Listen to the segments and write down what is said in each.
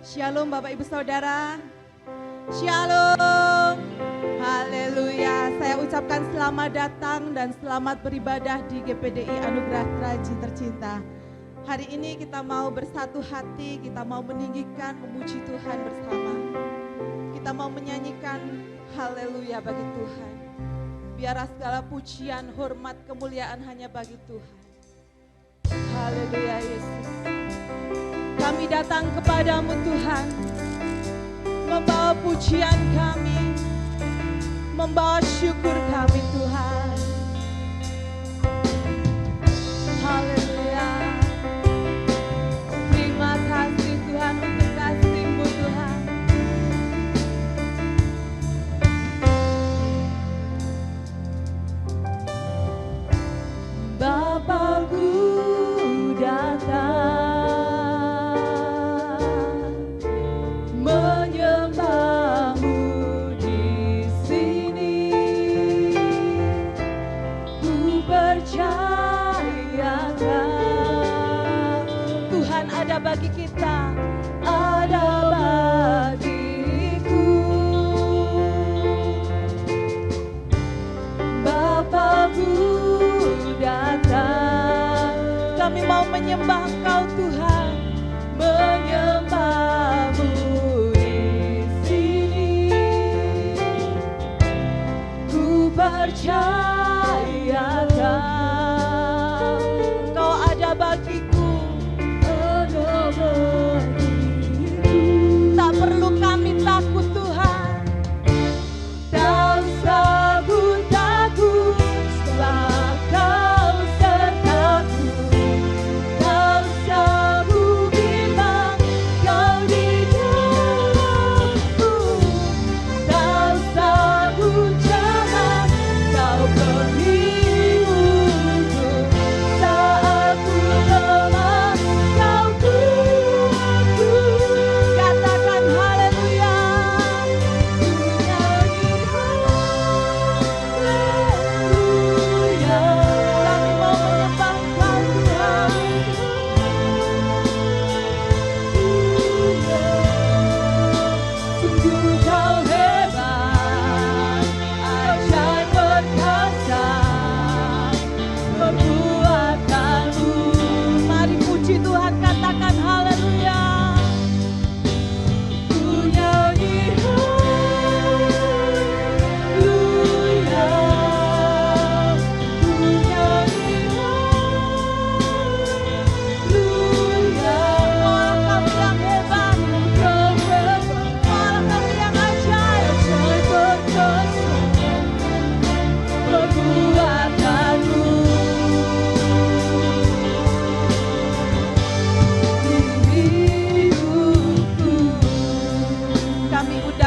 Shalom Bapak Ibu Saudara. Shalom. Haleluya. Saya ucapkan selamat datang dan selamat beribadah di GPDI Anugerah Traji tercinta. Hari ini kita mau bersatu hati, kita mau meninggikan, memuji Tuhan bersama. Kita mau menyanyikan haleluya bagi Tuhan. Biarlah segala pujian, hormat, kemuliaan hanya bagi Tuhan. Haleluya Yesus. Kami datang kepadamu Tuhan, membawa pujian kami, membawa syukur kami Tuhan. Haleluya. Terima kasih Tuhan untuk kasih-Mu Tuhan. Bapakku datang bagi kita, ada bagiku. Bapakku datang, kami mau menyembah Engkau Tuhan, menyembah-Mu di sini. Ku percaya Kau ada bagiku. Tak perlu kami takut Tuhan, tak usah takut sebab Kau sertaku, tak usah bimbang Kau di dalamku, tak usah jangan Kau peliharaku saat ku lemah. Katakan haleluya, kami mau menyembah Tuhan. Sungguh Kau hebat, ajaib perkasa perbuatanmu. Mari puji Tuhan, katakan haleluya.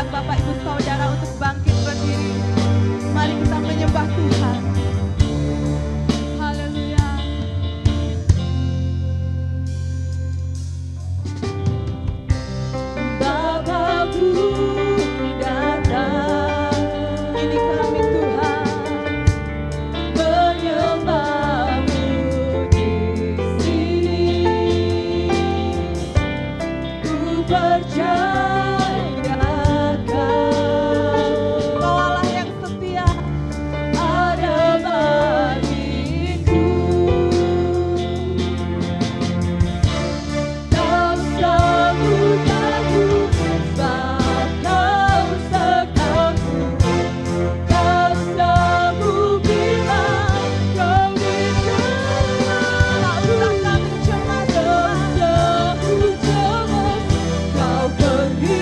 Bapak Ibu Saudara untuk bangkit berdiri. Mari kita menyembah Tuhan. Haleluya. Bapakku datang, ini kami Tuhan, menyembah-Mu di sini. Ku percaya pergi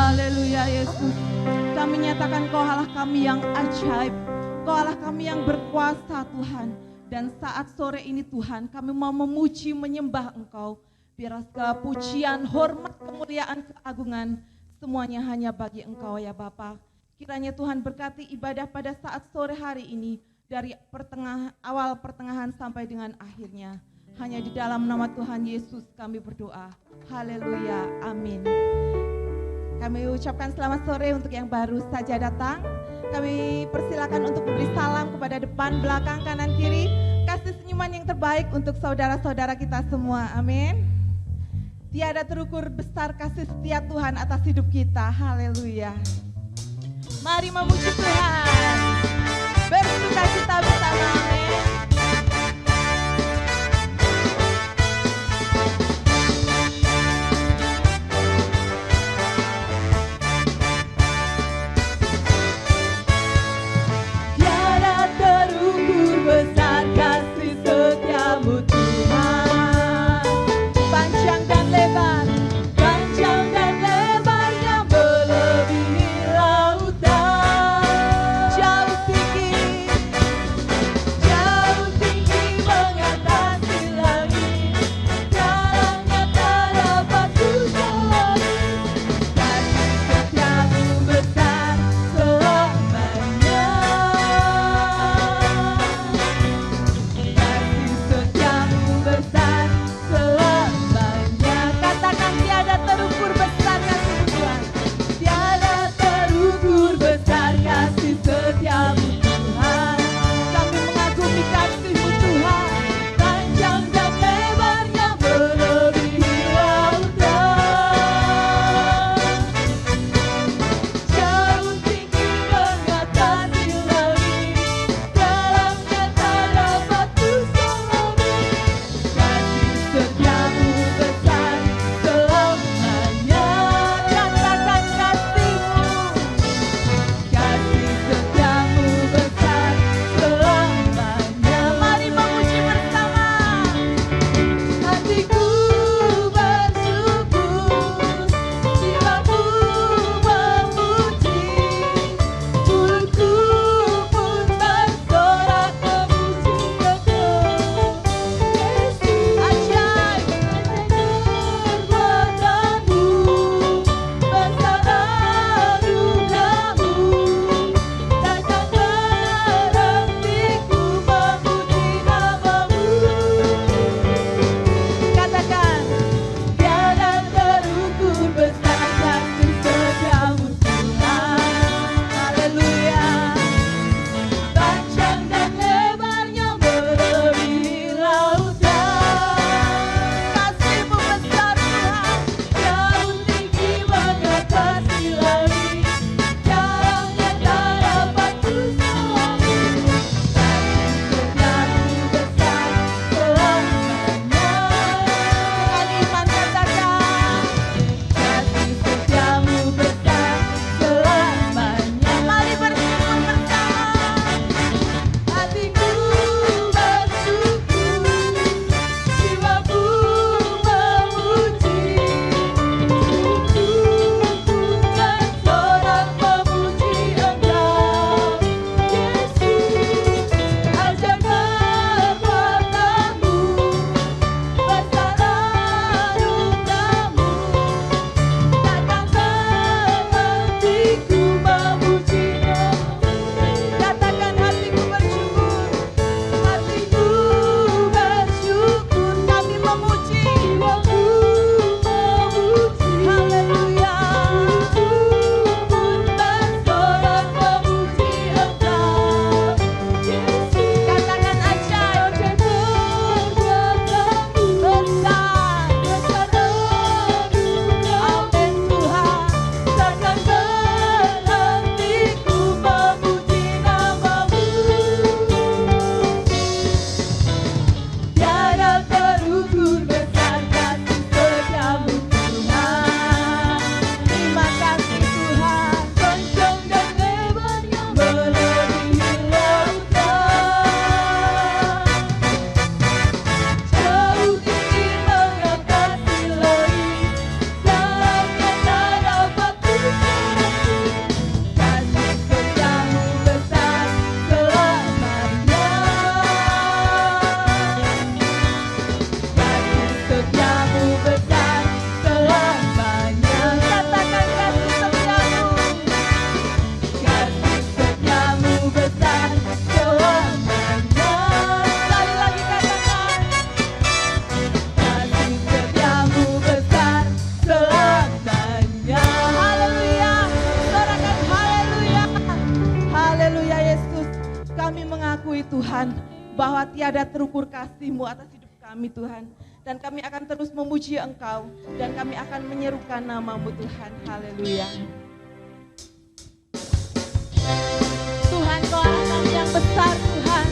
Haleluya Yesus. Kami nyatakan Kau Allah kami yang ajaib. Kau Allah kami yang berkuasa Tuhan. Dan saat sore ini Tuhan kami mau memuji menyembah Engkau. Biar segala pujian, hormat, kemuliaan, keagungan semuanya hanya bagi Engkau ya Bapa. Kiranya Tuhan berkati ibadah pada saat sore hari ini. Dari awal pertengahan sampai dengan akhirnya. Hanya di dalam nama Tuhan Yesus kami berdoa. Haleluya, amin. Kami ucapkan selamat sore untuk yang baru saja datang. Kami persilakan untuk memberi salam kepada depan, belakang, kanan, kiri. Kasih senyuman yang terbaik untuk saudara-saudara kita semua, amin. Tiada terukur besar kasih setia Tuhan atas hidup kita, haleluya. Mari memuji Tuhan, bersuka cita bersama, amin. Jauh Tuhan, bahwa tiada terukur kasih-Mu atas hidup kami Tuhan. Dan kami akan terus memuji Engkau, dan kami akan menyerukan nama-Mu Tuhan. Haleluya. Tuhan, Kau adalah kami yang besar Tuhan.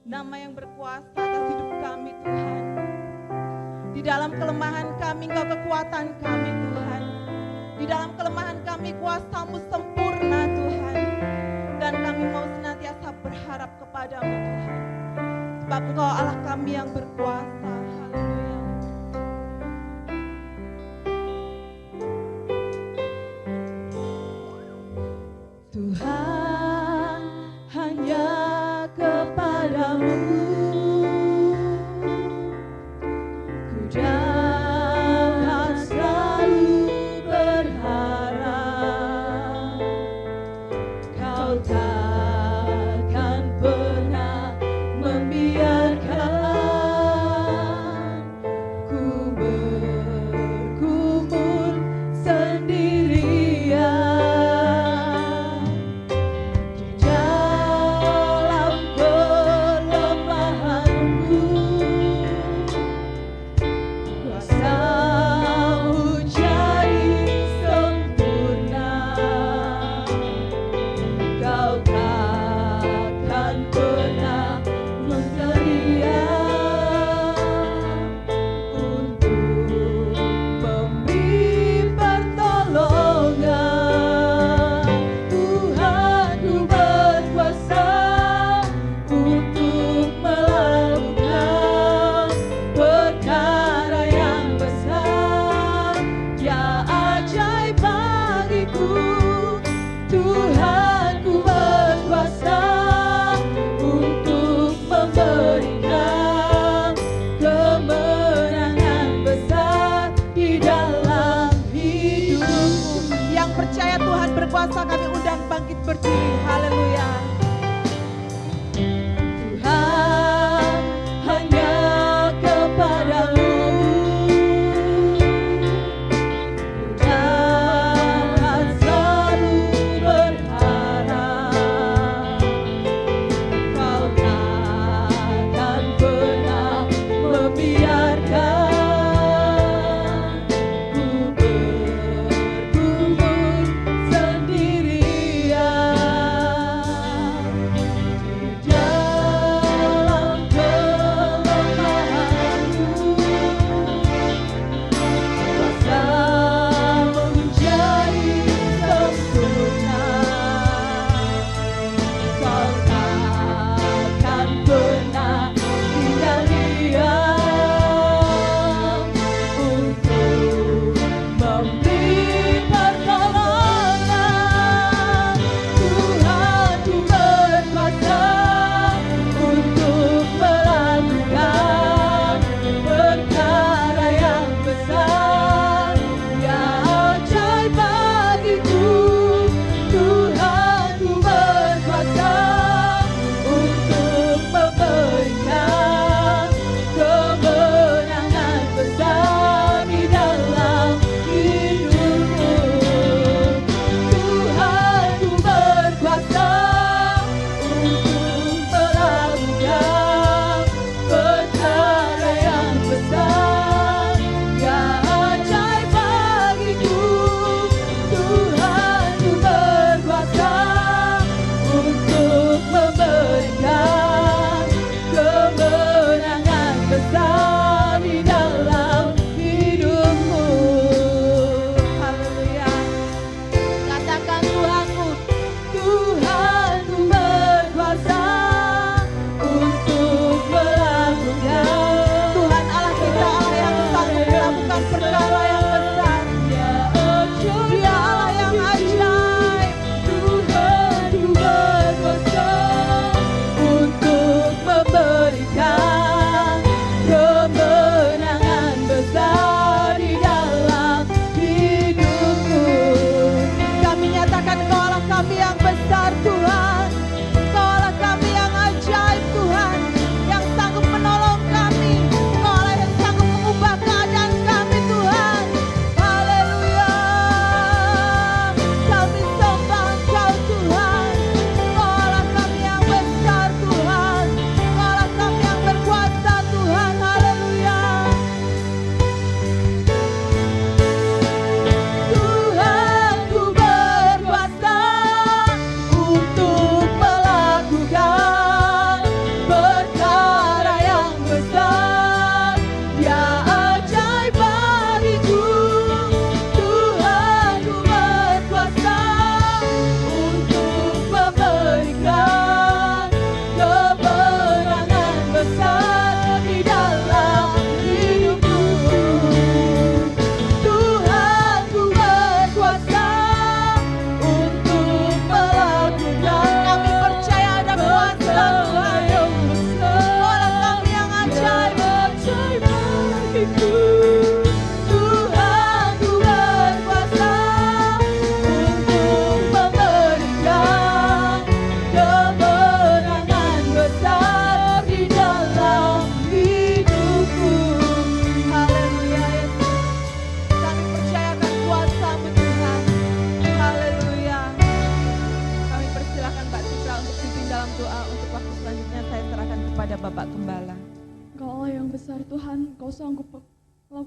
Nama yang berkuasa atas hidup kami Tuhan. Di dalam kelemahan kami Engkau kekuatan kami Tuhan. Di dalam kelemahan kami kuasa-Mu sempurna Tuhan. Dan kami mau senantiasa berharap kepadamu Tuhan. Sebab Engkau Allah kami yang berkuasa. Haleluya. Tuhan, hanya kepadamu ku dapat selalu berharap. Kau takkan pernah membiarkan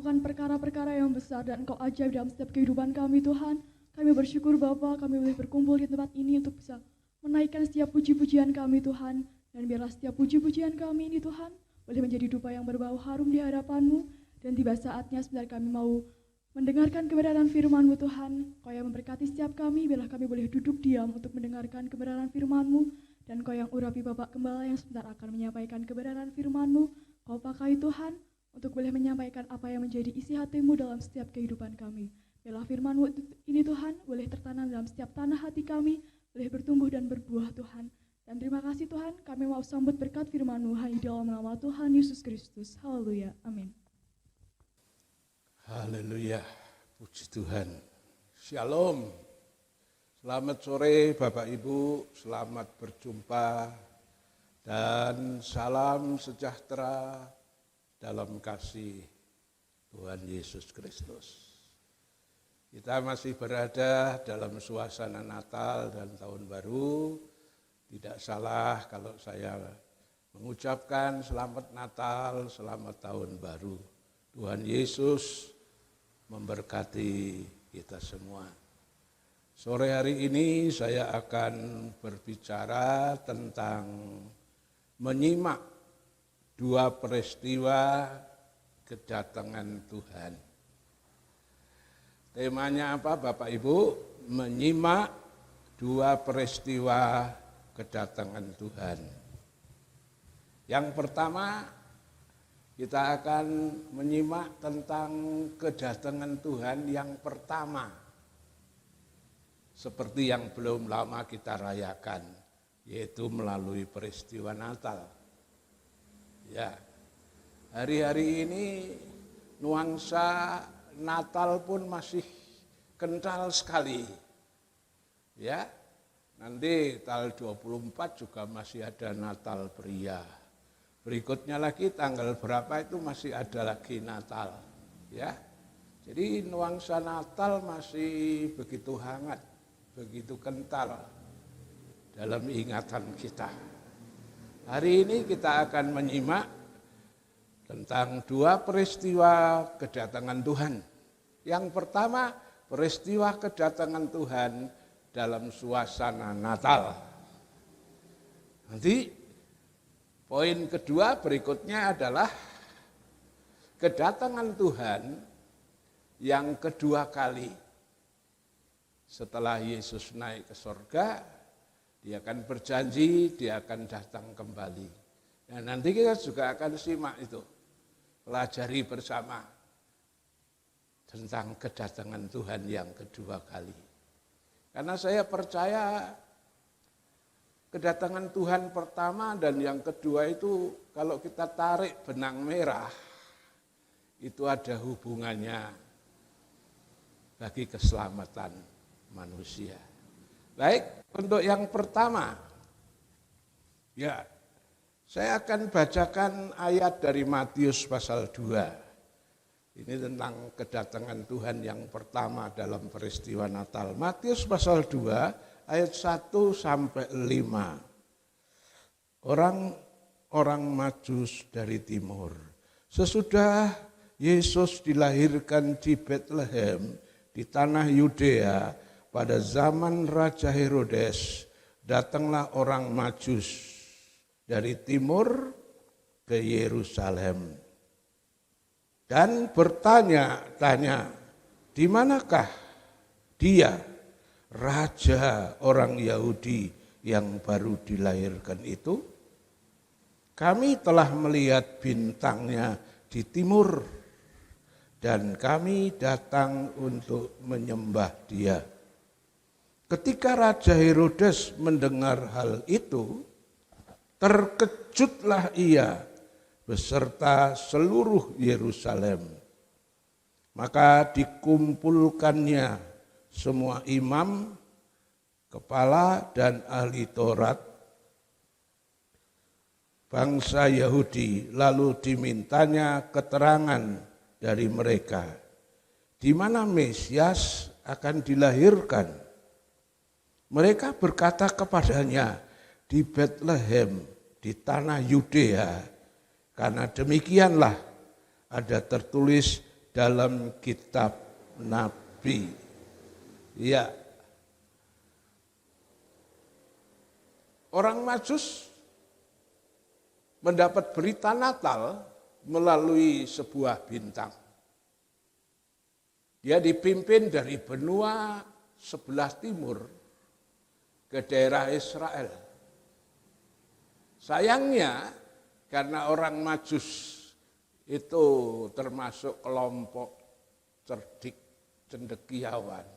melakukan perkara-perkara yang besar dan Engkau ajaib dalam setiap kehidupan kami Tuhan. Kami bersyukur Bapa, kami boleh berkumpul di tempat ini untuk bisa menaikkan setiap puji-pujian kami Tuhan. Dan biarlah setiap puji-pujian kami ini Tuhan boleh menjadi dupa yang berbau harum di hadapan-Mu. Dan tiba saatnya sebentar kami mau mendengarkan kebenaran firman-Mu Tuhan. Kau yang memberkati setiap kami, biarlah kami boleh duduk diam untuk mendengarkan kebenaran firman-Mu. Dan Kau yang urapi Bapak Gembala yang sebentar akan menyampaikan kebenaran firman-Mu. Kau pakai Tuhan untuk boleh menyampaikan apa yang menjadi isi hati-Mu dalam setiap kehidupan kami. Biarlah firman-Mu ini Tuhan boleh tertanam dalam setiap tanah hati kami, boleh bertumbuh dan berbuah Tuhan. Dan terima kasih Tuhan, kami mau sambut berkat firman-Mu hanya dalam nama Tuhan Yesus Kristus. Haleluya, amin. Haleluya, puji Tuhan. Shalom. Selamat sore Bapak Ibu, selamat berjumpa dan salam sejahtera dalam kasih Tuhan Yesus Kristus. Kita masih berada dalam suasana Natal dan Tahun Baru. Tidak salah kalau saya mengucapkan selamat Natal, selamat Tahun Baru. Tuhan Yesus memberkati kita semua. Sore hari ini saya akan berbicara tentang menyimak dua peristiwa kedatangan Tuhan. Temanya apa Bapak Ibu? Menyimak dua peristiwa kedatangan Tuhan. Yang pertama, kita akan menyimak tentang kedatangan Tuhan yang pertama. Seperti yang belum lama kita rayakan, yaitu melalui peristiwa Natal. Ya, hari-hari ini nuansa Natal pun masih kental sekali. Ya, nanti tanggal 24 juga masih ada Natal pria. Berikutnya lagi tanggal berapa itu masih ada lagi Natal. Ya, jadi nuansa Natal masih begitu hangat, begitu kental dalam ingatan kita. Hari ini kita akan menyimak tentang dua peristiwa kedatangan Tuhan. Yang pertama, peristiwa kedatangan Tuhan dalam suasana Natal. Nanti poin kedua berikutnya adalah kedatangan Tuhan yang kedua kali. Setelah Yesus naik ke surga, dia akan berjanji, dia akan datang kembali. Nah, nanti kita juga akan simak itu, pelajari bersama tentang kedatangan Tuhan yang kedua kali. Karena saya percaya kedatangan Tuhan pertama dan yang kedua itu kalau kita tarik benang merah, itu ada hubungannya bagi keselamatan manusia. Baik, untuk yang pertama, ya, saya akan bacakan ayat dari Matius pasal 2. Ini tentang kedatangan Tuhan yang pertama dalam peristiwa Natal. Matius pasal 2 ayat 1 sampai 5. Orang Majus dari timur. Sesudah Yesus dilahirkan di Bethlehem di tanah Yudea, pada zaman Raja Herodes, datanglah orang Majus dari timur ke Yerusalem dan bertanya-tanya, di manakah dia, raja orang Yahudi yang baru dilahirkan itu? Kami telah melihat bintangnya di timur dan kami datang untuk menyembah dia. Ketika Raja Herodes mendengar hal itu, terkejutlah ia beserta seluruh Yerusalem. Maka dikumpulkannya semua imam, kepala dan ahli Taurat bangsa Yahudi, lalu dimintanya keterangan dari mereka, di mana Mesias akan dilahirkan. Mereka berkata kepadanya, di Bethlehem, di tanah Yudea, karena demikianlah ada tertulis dalam kitab Nabi. Ya, orang Majus mendapat berita Natal melalui sebuah bintang. Dia dipimpin dari benua sebelah timur ke daerah Israel. Sayangnya karena orang Majus itu termasuk kelompok cerdik cendekiawan.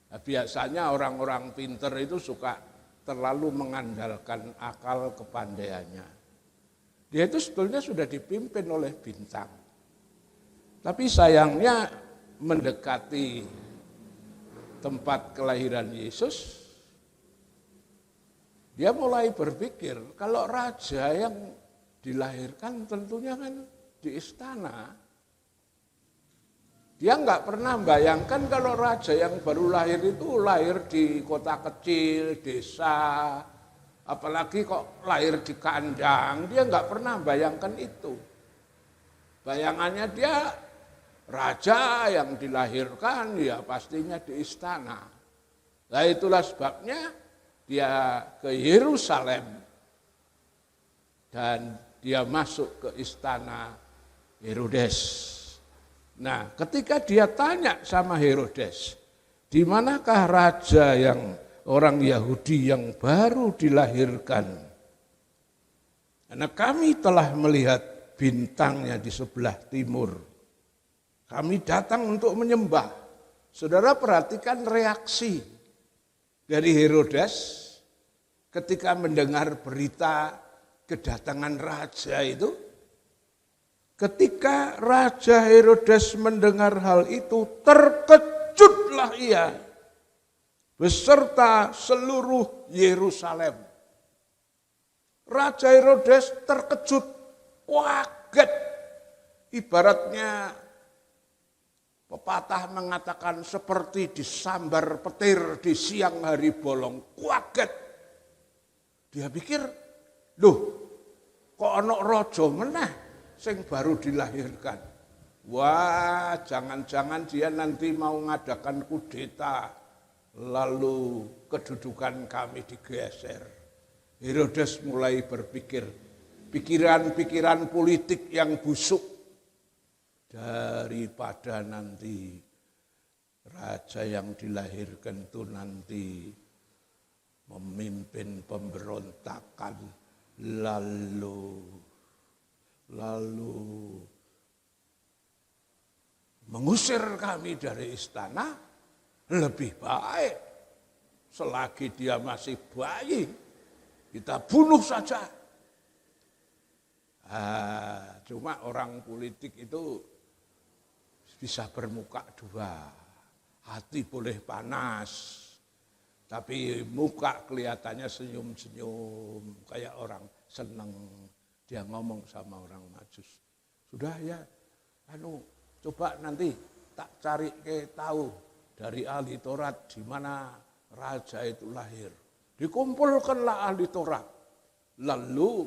Nah, biasanya orang-orang pinter itu suka terlalu mengandalkan akal kepandaiannya. Dia itu sebetulnya sudah dipimpin oleh bintang. Tapi sayangnya mendekati tempat kelahiran Yesus, dia mulai berpikir kalau raja yang dilahirkan tentunya kan di istana. Dia nggak pernah bayangkan kalau raja yang baru lahir itu lahir di kota kecil, desa, apalagi kok lahir di kandang. Dia nggak pernah bayangkan itu. Bayangannya dia raja yang dilahirkan ya pastinya di istana. Nah itulah sebabnya dia ke Yerusalem dan dia masuk ke istana Herodes. Nah, ketika dia tanya sama Herodes, di manakah raja yang orang Yahudi yang baru dilahirkan? Karena kami telah melihat bintangnya di sebelah timur. Kami datang untuk menyembah. Saudara perhatikan reaksi dari Herodes ketika mendengar berita kedatangan raja itu. Ketika Raja Herodes mendengar hal itu, terkejutlah ia beserta seluruh Yerusalem. Raja Herodes terkejut, kaget. Ibaratnya pepatah mengatakan seperti disambar petir di siang hari bolong, kaget. Dia pikir, loh kok ana raja meneh sing baru dilahirkan. Wah, jangan-jangan dia nanti mau ngadakan kudeta, lalu kedudukan kami digeser. Herodes mulai berpikir, pikiran-pikiran politik yang busuk, daripada nanti raja yang dilahirkan itu nanti memimpin pemberontakan, lalu mengusir kami dari istana, lebih baik selagi dia masih bayi kita bunuh saja. Cuma orang politik itu bisa bermuka dua, hati boleh panas, tapi muka kelihatannya senyum-senyum kayak orang seneng. Dia ngomong sama orang Majus, sudah ya, coba nanti tak cari tahu dari ahli Taurat di mana raja itu lahir. Dikumpulkanlah ahli Taurat. Lalu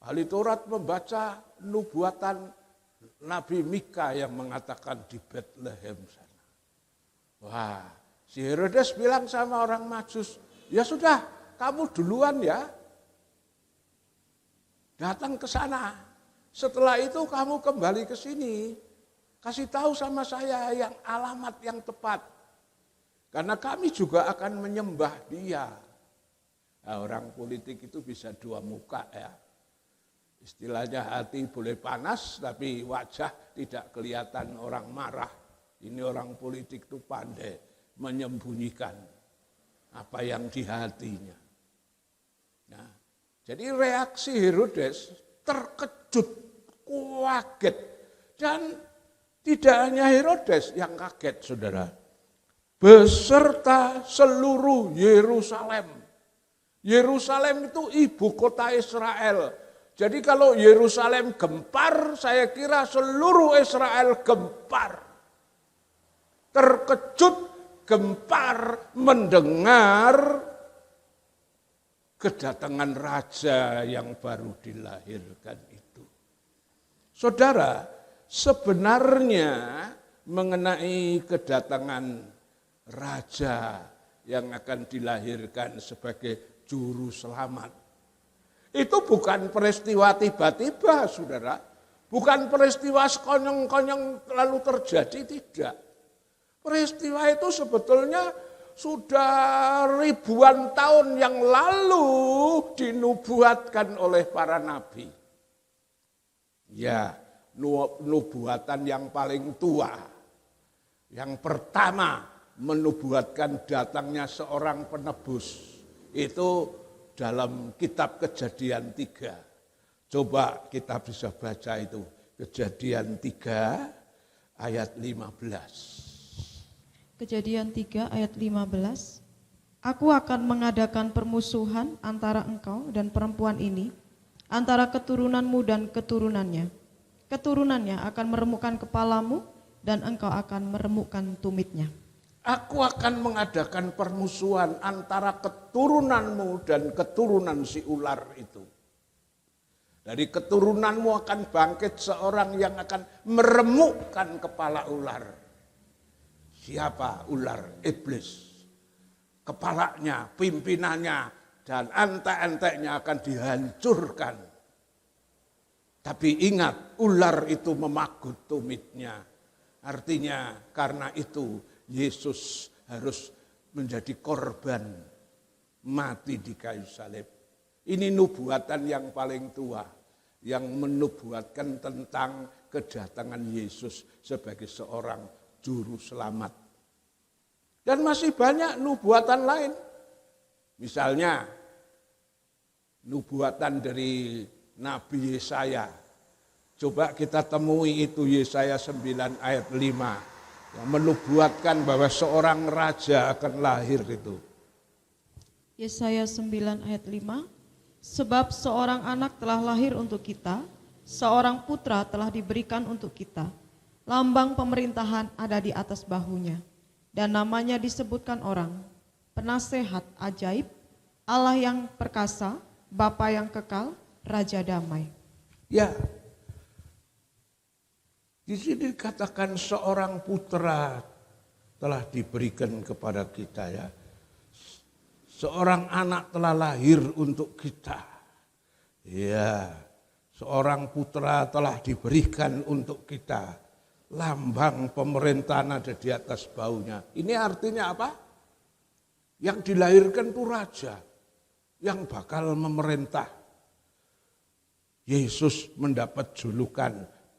ahli Taurat membaca nubuatan Nabi Mika yang mengatakan di Bethlehem sana. Wah, si Herodes bilang sama orang Majus, ya sudah, kamu duluan ya. Datang ke sana. Setelah itu kamu kembali ke sini. Kasih tahu sama saya yang alamat yang tepat. Karena kami juga akan menyembah dia. Nah, orang politik itu bisa dua muka ya. Istilahnya hati boleh panas tapi wajah tidak kelihatan orang marah. Ini orang politik itu pandai menyembunyikan apa yang di hatinya. Nah, jadi reaksi Herodes terkejut, kaget. Dan tidak hanya Herodes yang kaget, saudara. Beserta seluruh Yerusalem. Yerusalem itu ibu kota Israel. Jadi kalau Yerusalem gempar, saya kira seluruh Israel gempar. Terkejut, gempar, mendengar kedatangan raja yang baru dilahirkan itu. Saudara, sebenarnya mengenai kedatangan raja yang akan dilahirkan sebagai juru selamat, itu bukan peristiwa tiba-tiba, saudara. Bukan peristiwa sekonyong-konyong lalu terjadi, tidak. Peristiwa itu sebetulnya sudah ribuan tahun yang lalu dinubuatkan oleh para nabi. Ya, nubuatan yang paling tua. Yang pertama menubuatkan datangnya seorang penebus. Itu dalam kitab Kejadian 3. Coba kita bisa baca itu. Kejadian 3 ayat 15. Kejadian 3 ayat 15. Aku akan mengadakan permusuhan antara engkau dan perempuan ini, antara keturunanmu dan keturunannya. Keturunannya akan meremukkan kepalamu dan engkau akan meremukkan tumitnya. Aku akan mengadakan permusuhan antara keturunanmu dan keturunan si ular itu. Dari keturunanmu akan bangkit seorang yang akan meremukkan kepala ular. Siapa ular? Iblis. Kepalanya, pimpinannya, dan entek-enteknya akan dihancurkan. Tapi ingat, ular itu memagut tumitnya. Artinya karena itu Yesus harus menjadi korban mati di kayu salib. Ini nubuatan yang paling tua, yang menubuatkan tentang kedatangan Yesus sebagai seorang juru selamat. Dan masih banyak nubuatan lain. Misalnya, nubuatan dari Nabi Yesaya. Coba kita temui itu Yesaya 9 ayat 5. Yang menubuatkan bahwa seorang raja akan lahir itu. Yesaya 9 ayat 5. Sebab seorang anak telah lahir untuk kita, seorang putra telah diberikan untuk kita. Lambang pemerintahan ada di atas bahunya. Dan namanya disebutkan orang, penasehat ajaib, Allah yang perkasa, Bapa yang kekal, Raja damai. Ya, di sini dikatakan seorang putra telah diberikan kepada kita ya. Seorang anak telah lahir untuk kita. Ya, seorang putra telah diberikan untuk kita. Lambang pemerintahan ada di atas baunya. Ini artinya apa? Yang dilahirkan itu raja yang bakal memerintah. Yesus mendapat julukan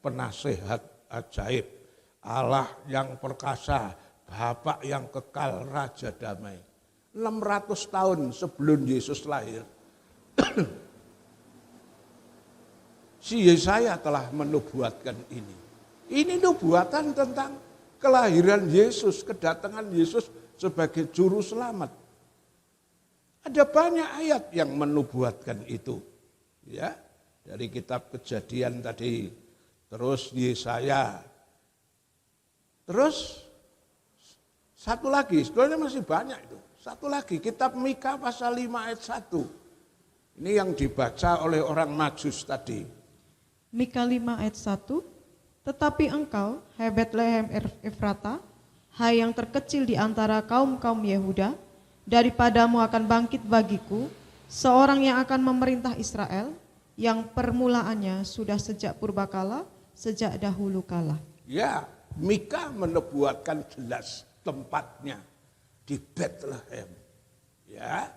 penasehat ajaib, Allah yang perkasa, Bapa yang kekal, Raja damai. 600 tahun sebelum Yesus lahir, si Yesaya telah menubuatkan ini. Ini nubuatan tentang kelahiran Yesus, kedatangan Yesus sebagai juru selamat. Ada banyak ayat yang menubuatkan itu. Ya, dari kitab Kejadian tadi, terus Yesaya. Terus satu lagi, sebenarnya masih banyak itu. Satu lagi, kitab Mika pasal 5 ayat 1. Ini yang dibaca oleh orang Majus tadi. Mika 5 ayat 1. Tetapi engkau, hai Betlehem Efrata, hai yang terkecil di antara kaum-kaum Yehuda, daripadamu akan bangkit bagiku seorang yang akan memerintah Israel, yang permulaannya sudah sejak purbakala, sejak dahulu kala. Ya, Mika menubuatkan jelas tempatnya di Bethlehem. Ya,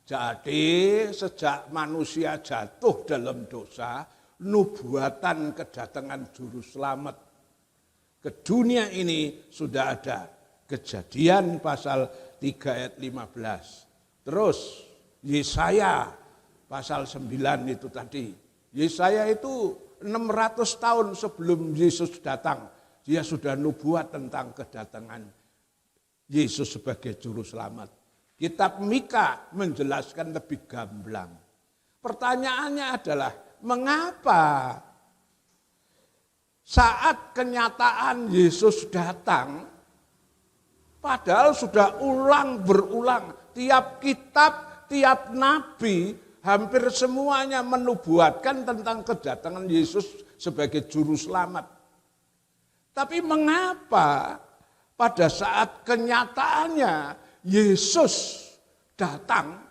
jadi sejak manusia jatuh dalam dosa, nubuatan kedatangan juru selamat ke dunia ini sudah ada. Kejadian pasal 3 ayat 15. Terus Yesaya pasal 9 itu tadi. Yesaya itu 600 tahun sebelum Yesus datang. Dia sudah nubuat tentang kedatangan Yesus sebagai juru selamat. Kitab Mika menjelaskan lebih gamblang. Pertanyaannya adalah, mengapa saat kenyataan Yesus datang, padahal sudah berulang, tiap kitab, tiap nabi, hampir semuanya menubuatkan tentang kedatangan Yesus sebagai juru selamat. Tapi mengapa pada saat kenyataannya Yesus datang,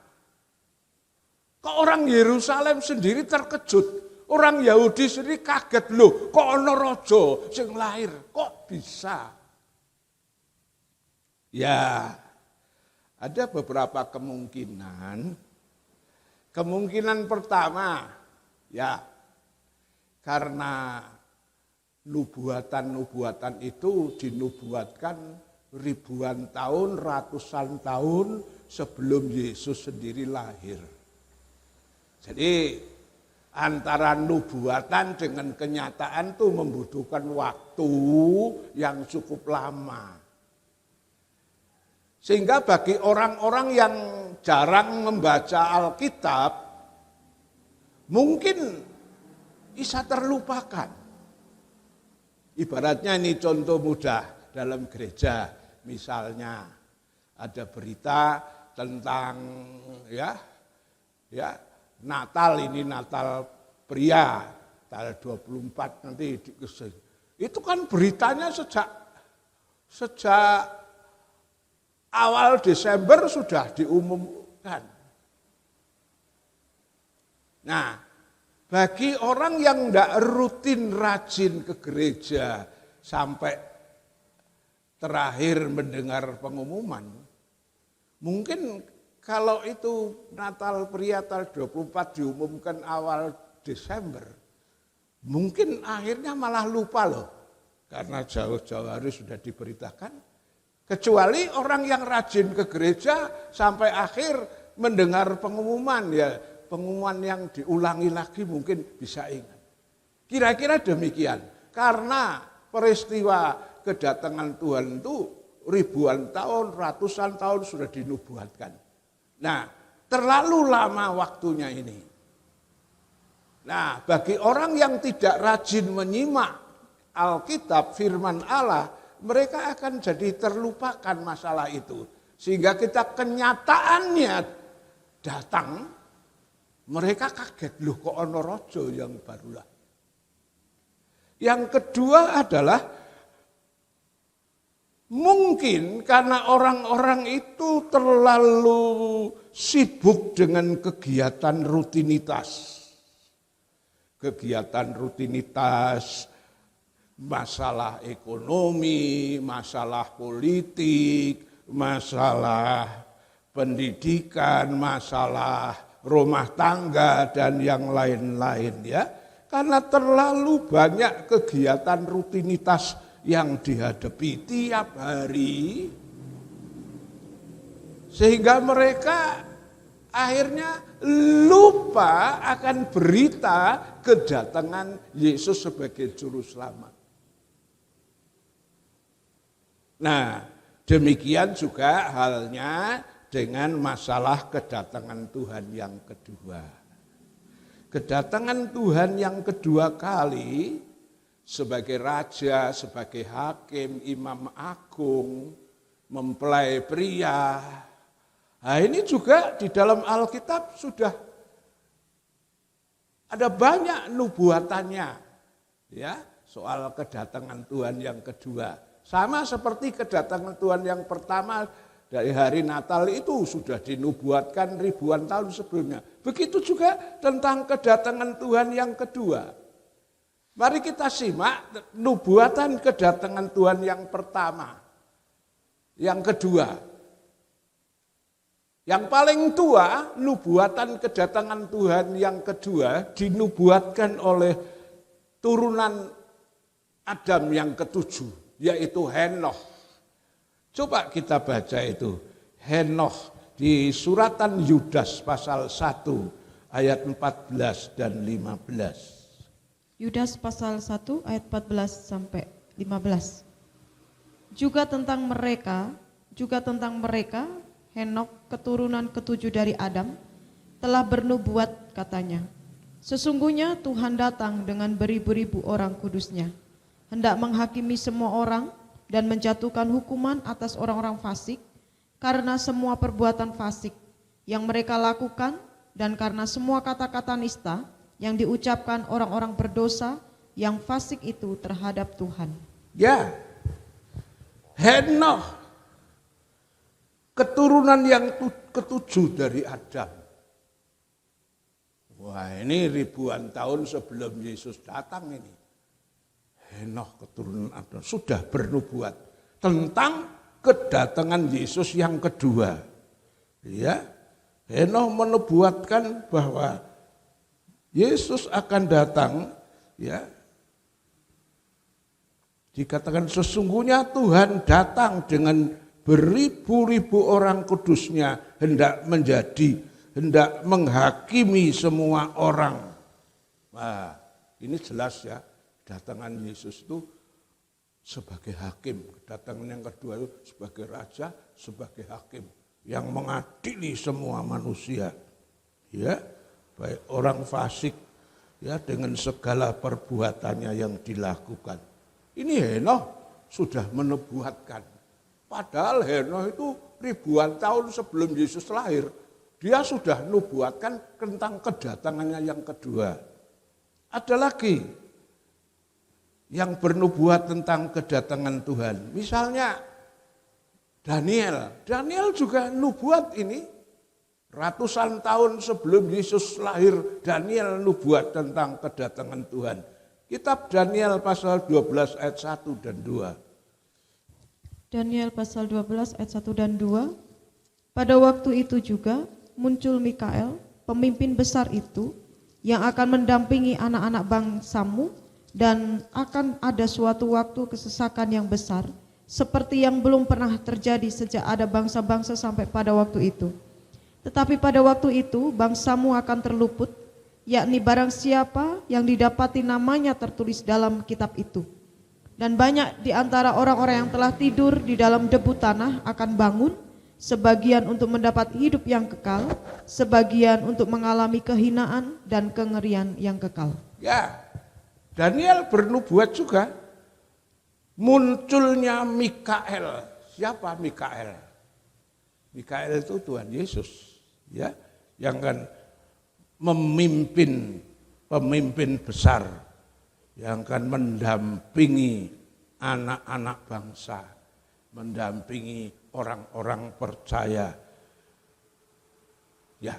kok orang Yerusalem sendiri terkejut, orang Yahudi sendiri kaget, loh kok ono raja sing lahir, kok bisa? Ya, ada beberapa kemungkinan. Kemungkinan pertama, ya karena nubuatan-nubuatan itu dinubuatkan ribuan tahun, ratusan tahun sebelum Yesus sendiri lahir. Jadi antara nubuatan dengan kenyataan itu membutuhkan waktu yang cukup lama. Sehingga bagi orang-orang yang jarang membaca Alkitab, mungkin bisa terlupakan. Ibaratnya ini contoh mudah dalam gereja, misalnya ada berita tentang ya Natal, ini Natal pria tanggal 24 nanti itu kan beritanya sejak awal Desember sudah diumumkan. Nah, bagi orang yang tidak rutin rajin ke gereja sampai terakhir mendengar pengumuman, mungkin kalau itu Natal pria tanggal 24 diumumkan awal Desember, mungkin akhirnya malah lupa loh, karena jauh-jauh hari sudah diberitakan. Kecuali orang yang rajin ke gereja sampai akhir mendengar pengumuman, ya pengumuman yang diulangi lagi mungkin bisa ingat. Kira-kira demikian, karena peristiwa kedatangan Tuhan itu ribuan tahun, ratusan tahun sudah dinubuatkan. Nah, terlalu lama waktunya ini. Nah, bagi orang yang tidak rajin menyimak Alkitab, firman Allah, mereka akan jadi terlupakan masalah itu. Sehingga kita kenyataannya datang, mereka kaget, loh kok ono rojo yang barulah. Yang kedua adalah mungkin karena orang-orang itu terlalu sibuk dengan kegiatan rutinitas. Kegiatan rutinitas, masalah ekonomi, masalah politik, masalah pendidikan, masalah rumah tangga, dan yang lain-lain ya. Karena terlalu banyak kegiatan rutinitas yang dihadapi tiap hari, sehingga mereka akhirnya lupa akan berita kedatangan Yesus sebagai juru selamat. Nah, demikian juga halnya dengan masalah kedatangan Tuhan yang kedua. Kedatangan Tuhan yang kedua kali sebagai raja, sebagai hakim, imam agung, mempelai pria. Nah, ini juga di dalam Alkitab sudah ada banyak nubuatannya ya, soal kedatangan Tuhan yang kedua. Sama seperti kedatangan Tuhan yang pertama dari hari Natal itu sudah dinubuatkan ribuan tahun sebelumnya. Begitu juga tentang kedatangan Tuhan yang kedua. Mari kita simak nubuatan kedatangan Tuhan yang pertama, yang kedua. Yang paling tua, nubuatan kedatangan Tuhan yang kedua dinubuatkan oleh turunan Adam yang ketujuh, yaitu Henokh. Coba kita baca itu, Henokh di suratan Yudas pasal 1 ayat 14 dan 15. Yudas pasal 1 ayat 14 sampai 15. Juga tentang mereka, Henokh keturunan ketujuh dari Adam telah bernubuat katanya, sesungguhnya Tuhan datang dengan beribu-ribu orang kudusnya, hendak menghakimi semua orang dan menjatuhkan hukuman atas orang-orang fasik karena semua perbuatan fasik yang mereka lakukan dan karena semua kata-kata nista yang diucapkan orang-orang berdosa yang fasik itu terhadap Tuhan. Ya, Henokh keturunan yang ketujuh dari Adam. Wah, ini ribuan tahun sebelum Yesus datang ini. Henokh keturunan Adam sudah bernubuat tentang kedatangan Yesus yang kedua. Ya, Henokh menubuatkan bahwa Yesus akan datang, ya. Dikatakan sesungguhnya Tuhan datang dengan beribu-ribu orang kudusnya, hendak menghakimi semua orang. Nah, ini jelas ya, kedatangan Yesus itu sebagai hakim, kedatangan yang kedua itu sebagai raja, sebagai hakim yang mengadili semua manusia. Ya, baik orang fasik ya dengan segala perbuatannya yang dilakukan. Ini Henoh sudah menubuatkan. Padahal Henoh itu ribuan tahun sebelum Yesus lahir, dia sudah nubuatkan tentang kedatangannya yang kedua. Ada lagi yang bernubuat tentang kedatangan Tuhan. Misalnya Daniel. Daniel juga nubuat ini. Ratusan tahun sebelum Yesus lahir, Daniel nubuat tentang kedatangan Tuhan. Kitab Daniel pasal 12 ayat 1 dan 2. Daniel pasal 12 ayat 1 dan 2. Pada waktu itu juga muncul Mikael, pemimpin besar itu, yang akan mendampingi anak-anak bangsamu, dan akan ada suatu waktu kesesakan yang besar, seperti yang belum pernah terjadi sejak ada bangsa-bangsa sampai pada waktu itu. Tetapi pada waktu itu bangsamu akan terluput, yakni barang siapa yang didapati namanya tertulis dalam kitab itu. Dan banyak di antara orang-orang yang telah tidur di dalam debu tanah akan bangun, sebagian untuk mendapat hidup yang kekal, sebagian untuk mengalami kehinaan dan kengerian yang kekal. Ya, Daniel bernubuat juga. Munculnya Mikael. Siapa Mikael? Mikael itu Tuhan Yesus, ya, yang kan memimpin pemimpin besar, yang akan mendampingi anak-anak bangsa, mendampingi orang-orang percaya. Ya,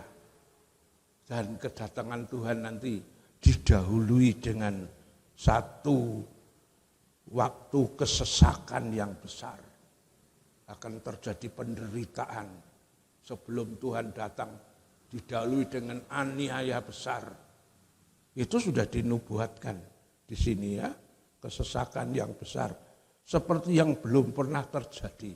dan kedatangan Tuhan nanti didahului dengan satu waktu kesesakan yang besar. Akan terjadi penderitaan sebelum Tuhan datang, didahului dengan aniaya besar. Itu sudah dinubuatkan di sini ya, kesesakan yang besar seperti yang belum pernah terjadi.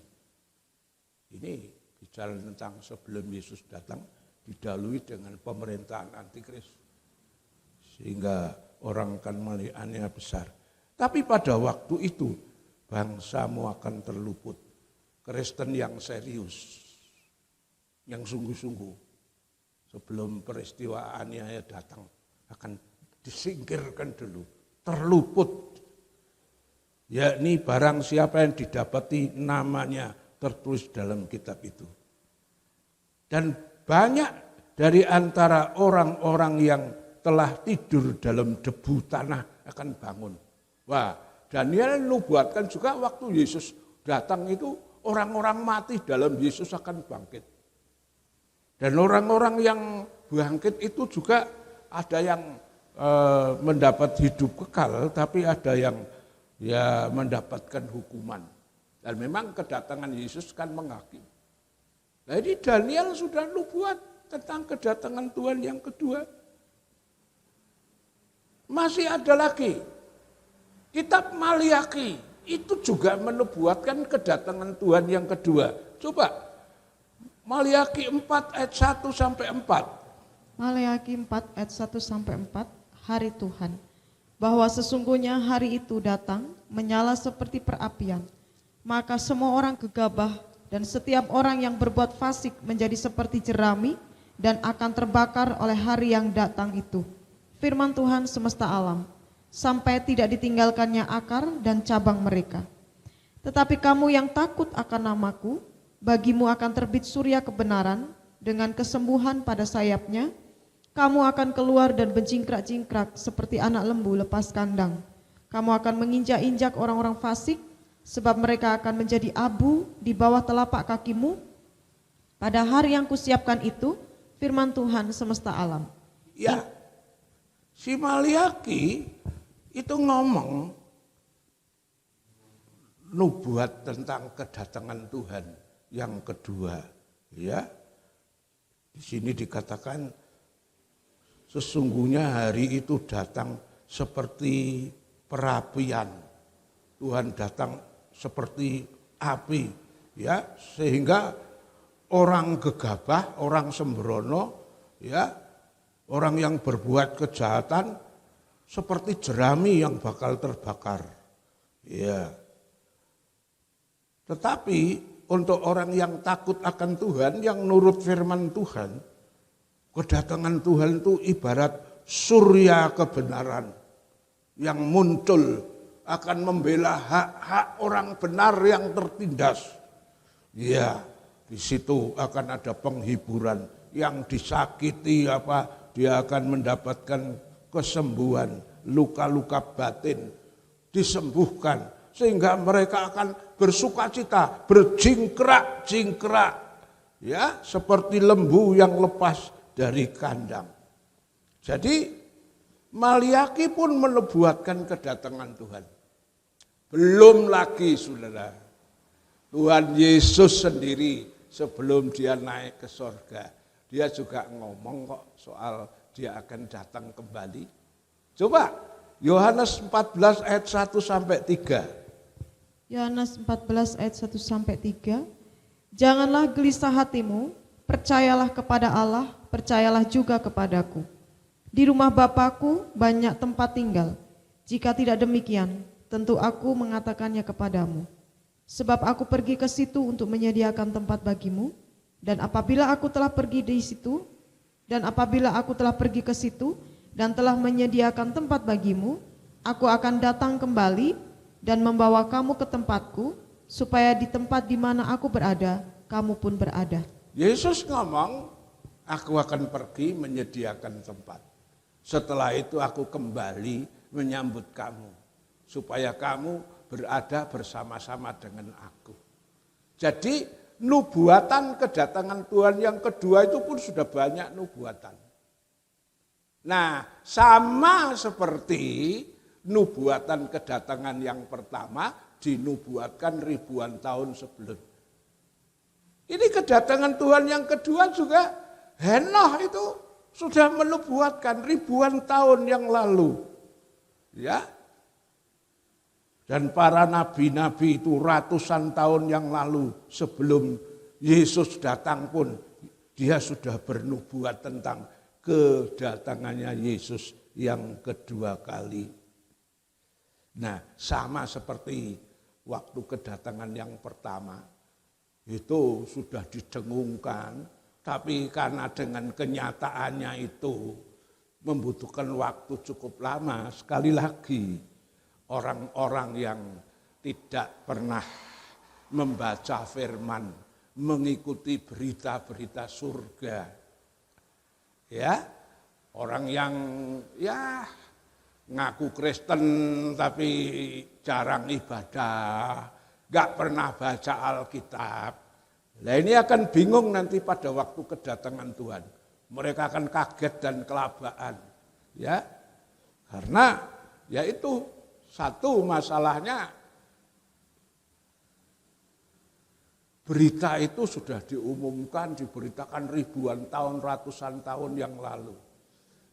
Ini bicara tentang sebelum Yesus datang, didahului dengan pemerintahan antikris, sehingga orang akan melihat aniaya besar. Tapi pada waktu itu bangsamu akan terluput. Kristen yang serius, yang sungguh-sungguh, sebelum peristiwa aniaya datang akan disingkirkan dulu, terluput. Yakni barang siapa yang didapati namanya tertulis dalam kitab itu. Dan banyak dari antara orang-orang yang telah tidur dalam debu tanah akan bangun. Wah, Daniel nubuatkan juga waktu Yesus datang itu, orang-orang mati dalam Yesus akan bangkit. Dan orang-orang yang bangkit itu juga ada yang mendapat hidup kekal, tapi ada yang ya mendapatkan hukuman. Dan memang kedatangan Yesus kan menghakimi. Jadi Daniel sudah nubuat tentang kedatangan Tuhan yang kedua. Masih ada lagi. Kitab Maliaki. Itu juga menubuatkan kedatangan Tuhan yang kedua. Coba, Maliaki 4 ayat 1 sampai 4. Maliaki 4 ayat 1 sampai 4, hari Tuhan. Bahwa sesungguhnya hari itu datang, menyala seperti perapian. Maka semua orang gegabah dan setiap orang yang berbuat fasik menjadi seperti jerami dan akan terbakar oleh hari yang datang itu. Firman Tuhan semesta alam. Sampai tidak ditinggalkannya akar dan cabang mereka. Tetapi kamu yang takut akan namaku, bagimu akan terbit surya kebenaran, dengan kesembuhan pada sayapnya, kamu akan keluar dan berjingkrak-jingkrak seperti anak lembu lepas kandang. Kamu akan menginjak-injak orang-orang fasik, sebab mereka akan menjadi abu di bawah telapak kakimu. Pada hari yang kusiapkan itu, firman Tuhan semesta alam. Ya, si Maliaki itu ngomong nubuat tentang kedatangan Tuhan yang kedua, ya. Di sini dikatakan sesungguhnya hari itu datang seperti perapian. Tuhan datang seperti api, ya, sehingga orang gegabah, orang sembrono, ya, orang yang berbuat kejahatan seperti jerami yang bakal terbakar. Ya. Tetapi untuk orang yang takut akan Tuhan, yang nurut firman Tuhan, Kedatangan Tuhan itu ibarat surya kebenaran yang muncul akan membela hak-hak orang benar yang tertindas. Ya, di situ akan ada penghiburan. Yang disakiti dia akan mendapatkan kesembuhan, luka-luka batin disembuhkan sehingga mereka akan bersukacita, berjingkrak-jingkrak, ya, seperti lembu yang lepas dari kandang. Jadi Maliaki pun menubuatkan kedatangan Tuhan. Belum lagi saudara, Tuhan Yesus sendiri sebelum dia naik ke sorga, dia juga ngomong kok soal dia akan datang kembali. Coba Yohanes 14 ayat 1 sampai 3. Yohanes 14 ayat 1 sampai 3. Janganlah gelisah hatimu, percayalah kepada Allah, percayalah juga kepadaku. Di rumah Bapakku banyak tempat tinggal. Jika tidak demikian, tentu aku mengatakannya kepadamu. Sebab aku pergi ke situ untuk menyediakan tempat bagimu, dan apabila aku telah pergi ke situ dan telah menyediakan tempat bagimu, aku akan datang kembali dan membawa kamu ke tempatku, supaya di tempat di mana aku berada, kamu pun berada. Yesus ngomong, aku akan pergi menyediakan tempat. Setelah itu aku kembali menyambut kamu, supaya kamu berada bersama-sama dengan aku. Jadi nubuatan kedatangan Tuhan yang kedua itu pun sudah banyak nubuatan. Nah, sama seperti nubuatan kedatangan yang pertama dinubuatkan ribuan tahun sebelum. Ini kedatangan Tuhan yang kedua juga Henoh itu sudah menubuatkan ribuan tahun yang lalu. Ya. Dan para nabi-nabi itu ratusan tahun yang lalu sebelum Yesus datang pun dia sudah bernubuat tentang kedatangannya Yesus yang kedua kali. Nah, sama seperti waktu kedatangan yang pertama itu sudah didengungkan, tapi karena dengan kenyataannya itu membutuhkan waktu cukup lama. Sekali lagi, orang-orang yang tidak pernah membaca firman, mengikuti berita-berita surga, ya, orang yang ya ngaku Kristen tapi jarang ibadah, gak pernah baca Alkitab. Nah, ini akan bingung nanti pada waktu kedatangan Tuhan. Mereka akan kaget dan kelabaan, ya, karena ya itu satu masalahnya, berita itu sudah diumumkan, diberitakan ribuan tahun, ratusan tahun yang lalu.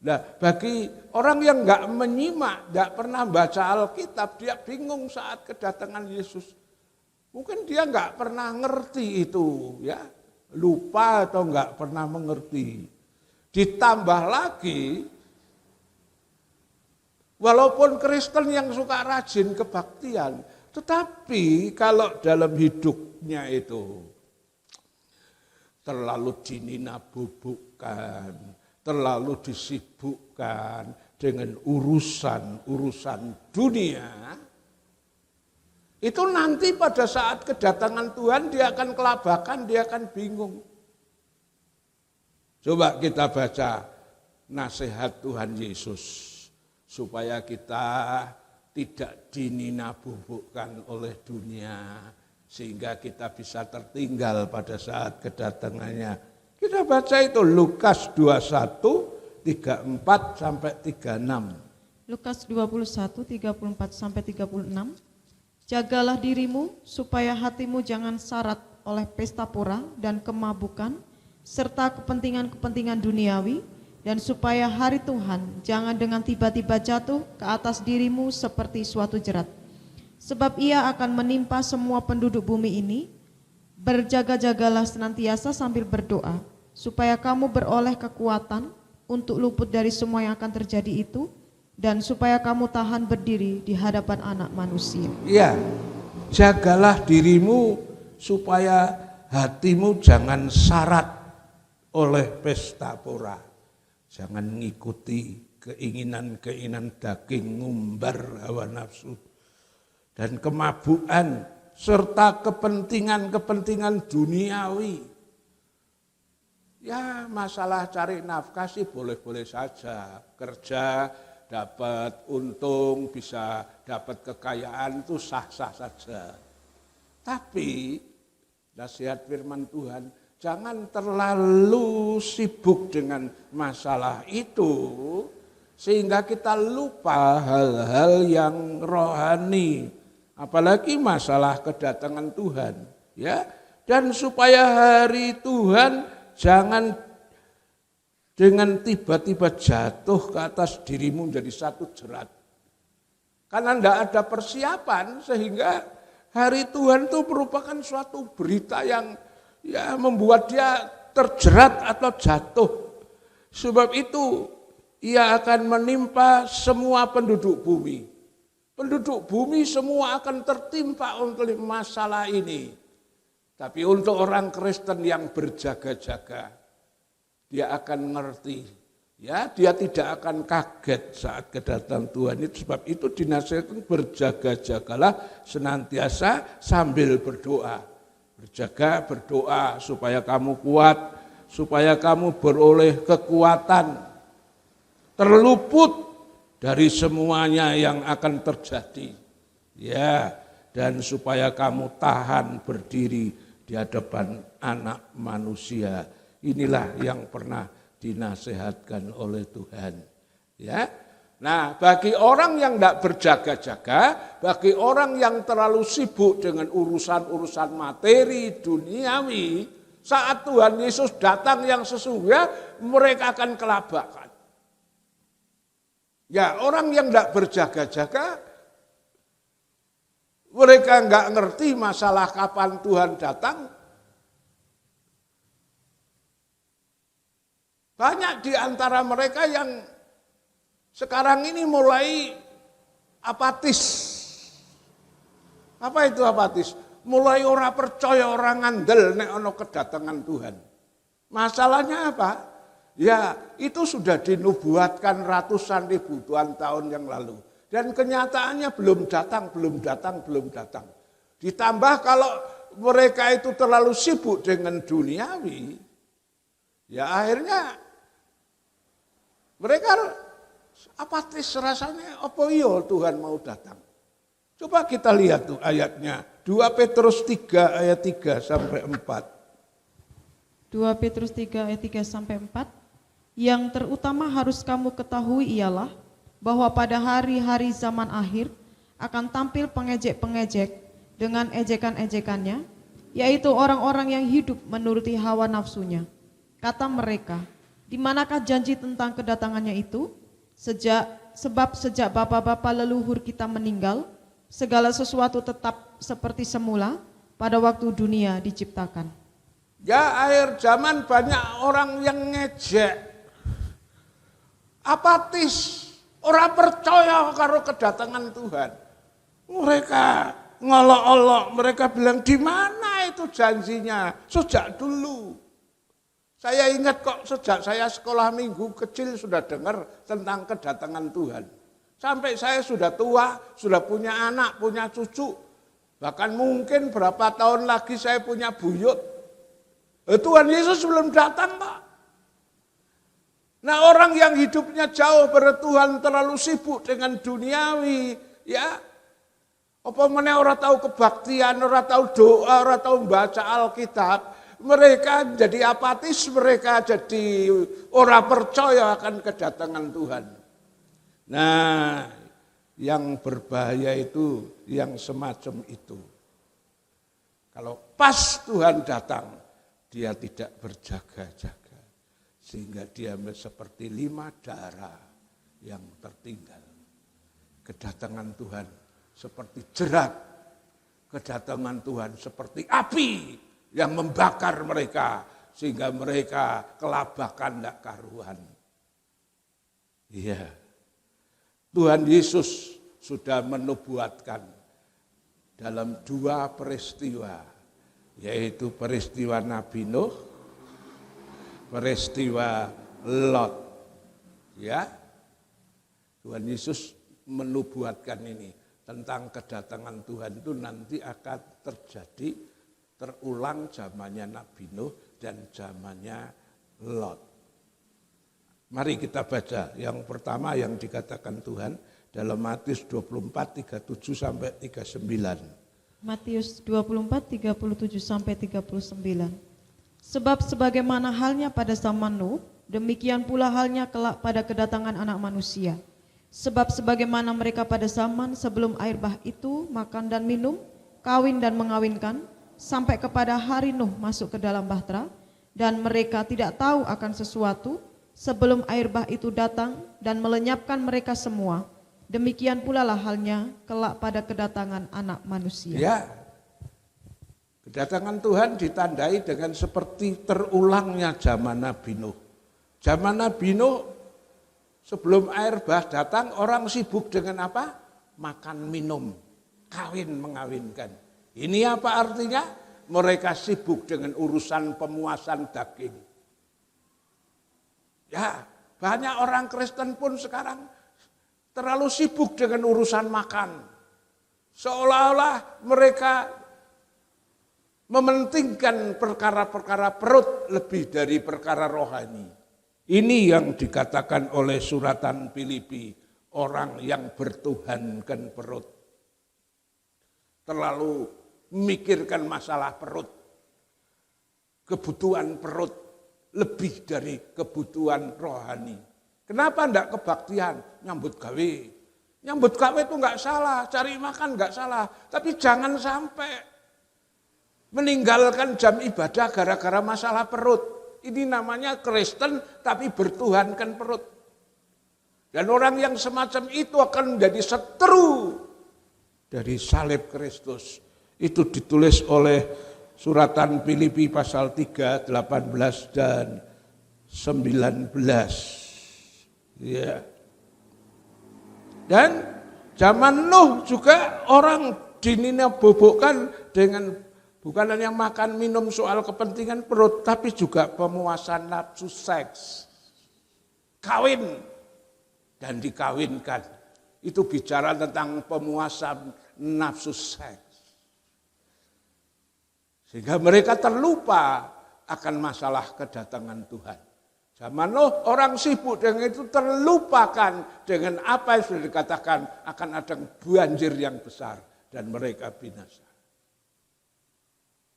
Nah, bagi orang yang nggak menyimak, nggak pernah baca Alkitab, dia bingung saat kedatangan Yesus. Mungkin dia nggak pernah ngerti itu, ya, lupa atau nggak pernah mengerti. Ditambah lagi, walaupun Kristen yang suka rajin kebaktian, tetapi kalau dalam hidupnya itu terlalu dinina-bubukkan, terlalu disibukkan dengan urusan dunia, itu nanti pada saat kedatangan Tuhan dia akan kelabakan, dia akan bingung. Coba kita baca nasihat Tuhan Yesus supaya kita tidak dinina-bubukkan oleh dunia sehingga kita bisa tertinggal pada saat kedatangannya. Kita baca itu Lukas 21, 34 sampai 36. Lukas 21, 34 sampai 36. Jagalah dirimu supaya hatimu jangan syarat oleh pesta pora dan kemabukan serta kepentingan-kepentingan duniawi, dan supaya hari Tuhan jangan dengan tiba-tiba jatuh ke atas dirimu seperti suatu jerat. Sebab ia akan menimpa semua penduduk bumi ini. Berjaga-jagalah senantiasa sambil berdoa, supaya kamu beroleh kekuatan untuk luput dari semua yang akan terjadi itu, dan supaya kamu tahan berdiri di hadapan Anak Manusia. Iya, jagalah dirimu supaya hatimu jangan syarat oleh pesta pora. Jangan ngikuti keinginan-keinginan daging, ngumbar hawa nafsu, dan kemabukan, serta kepentingan-kepentingan duniawi. Ya masalah cari nafkah sih boleh-boleh saja, kerja dapat untung, bisa dapat kekayaan itu sah-sah saja. Tapi nasihat firman Tuhan, jangan terlalu sibuk dengan masalah itu sehingga kita lupa hal-hal yang rohani, apalagi masalah kedatangan Tuhan, ya. Dan supaya hari Tuhan jangan dengan tiba-tiba jatuh ke atas dirimu menjadi satu jerat. Karena tidak ada persiapan sehingga hari Tuhan itu merupakan suatu berita yang ya membuat dia terjerat atau jatuh. Sebab itu ia akan menimpa semua penduduk bumi. Penduduk bumi semua akan tertimpa oleh masalah ini. Tapi untuk orang Kristen yang berjaga-jaga, dia akan mengerti. Ya, dia tidak akan kaget saat kedatangan Tuhan itu. Sebab itu dinasihatkan berjaga-jagalah senantiasa sambil berdoa. Berjaga, berdoa supaya kamu kuat, supaya kamu beroleh kekuatan, terluput dari semuanya yang akan terjadi. Ya, dan supaya kamu tahan berdiri di hadapan anak manusia. Inilah yang pernah dinasihatkan oleh Tuhan. Ya. Nah, bagi orang yang tidak berjaga-jaga, bagi orang yang terlalu sibuk dengan urusan-urusan materi duniawi, saat Tuhan Yesus datang yang sesungguhnya, mereka akan kelabakan. Ya, orang yang tidak berjaga-jaga, mereka nggak ngerti masalah kapan Tuhan datang. Banyak di antara mereka yang sekarang ini mulai apatis. Apa itu apatis? Mulai ora percaya, orang ngandel nek ana kedatangan Tuhan. Masalahnya apa? Ya, itu sudah dinubuatkan ratusan ribu tahun yang lalu. Dan kenyataannya belum datang. Ditambah kalau mereka itu terlalu sibuk dengan duniawi, ya akhirnya mereka apatis rasanya, apa iya Tuhan mau datang. Coba kita lihat tuh ayatnya, 2 Petrus 3 ayat 3 sampai 4. 2 Petrus 3 ayat 3 sampai 4. Yang terutama harus kamu ketahui ialah bahwa pada hari-hari zaman akhir akan tampil pengejek-pengejek dengan ejekan-ejekannya, yaitu orang-orang yang hidup menuruti hawa nafsunya. Kata mereka, di manakah janji tentang kedatangannya itu? Sebab sejak bapa-bapa leluhur kita meninggal, segala sesuatu tetap seperti semula pada waktu dunia diciptakan. Ya, akhir zaman banyak orang yang ngejek, apatis, orang percaya karo kedatangan Tuhan. Mereka ngolok-olok, mereka bilang di mana itu janjinya sejak dulu. Saya ingat kok sejak saya sekolah minggu kecil sudah dengar tentang kedatangan Tuhan. Sampai saya sudah tua, sudah punya anak, punya cucu. Bahkan mungkin berapa tahun lagi saya punya buyut. Tuhan Yesus belum datang, Pak. Nah, orang yang hidupnya jauh dari Tuhan, terlalu sibuk dengan duniawi, ya. Apa meneh ora tahu kebaktian, ora tahu doa, ora tahu baca Alkitab. Mereka jadi apatis, mereka jadi ora percaya akan kedatangan Tuhan. Nah, yang berbahaya itu yang semacam itu. Kalau pas Tuhan datang, dia tidak berjaga-jaga. Sehingga dia seperti 5 darah yang tertinggal. Kedatangan Tuhan seperti jerat. Kedatangan Tuhan seperti api yang membakar mereka. Sehingga mereka kelabakan tidak karuan. Iya. Tuhan Yesus sudah menubuatkan dalam 2 peristiwa. Yaitu peristiwa Nabi Nuh, peristiwa Lot. Ya, Tuhan Yesus menubuatkan ini tentang kedatangan Tuhan itu nanti akan terjadi, terulang zamannya Nabi Nuh dan zamannya Lot. Mari kita baca yang pertama yang dikatakan Tuhan dalam Matius 24, 37 sampai 39. Matius 24, 37 sampai 39. Sebab sebagaimana halnya pada zaman Nuh, demikian pula halnya kelak pada kedatangan Anak Manusia. Sebab sebagaimana mereka pada zaman sebelum air bah itu makan dan minum, kawin dan mengawinkan, sampai kepada hari Nuh masuk ke dalam bahtera, dan mereka tidak tahu akan sesuatu sebelum air bah itu datang dan melenyapkan mereka semua. Demikian pula lah halnya kelak pada kedatangan Anak Manusia. Ya, kedatangan Tuhan ditandai dengan seperti terulangnya zaman Nabi Nuh. Zaman Nabi Nuh sebelum air bah datang, orang sibuk dengan apa? Makan minum, kawin mengawinkan. Ini apa artinya? Mereka sibuk dengan urusan pemuasan daging. Ya, banyak orang Kristen pun sekarang terlalu sibuk dengan urusan makan. Seolah-olah mereka mementingkan perkara-perkara perut lebih dari perkara rohani. Ini yang dikatakan oleh suratan Filipi, orang yang bertuhankan perut. Terlalu memikirkan masalah perut. Kebutuhan perut lebih dari kebutuhan rohani. Kenapa enggak kebaktian? Nyambut gawe. Nyambut gawe itu enggak salah, cari makan enggak salah. Tapi jangan sampai meninggalkan jam ibadah gara-gara masalah perut. Ini namanya Kristen tapi bertuhankan perut. Dan orang yang semacam itu akan menjadi seteru dari salib Kristus. Itu ditulis oleh suratan Filipi pasal 3, 18 dan 19. Ya. Dan zaman Nuh juga orang dinabobokkan dengan bukan hanya makan minum soal kepentingan perut, tapi juga pemuasan nafsu seks. Kawin dan dikawinkan. Itu bicara tentang pemuasan nafsu seks. Sehingga mereka terlupa akan masalah kedatangan Tuhan. Zaman Nuh orang sibuk dengan itu, terlupakan dengan apa yang sudah dikatakan akan ada banjir yang besar dan mereka binasa.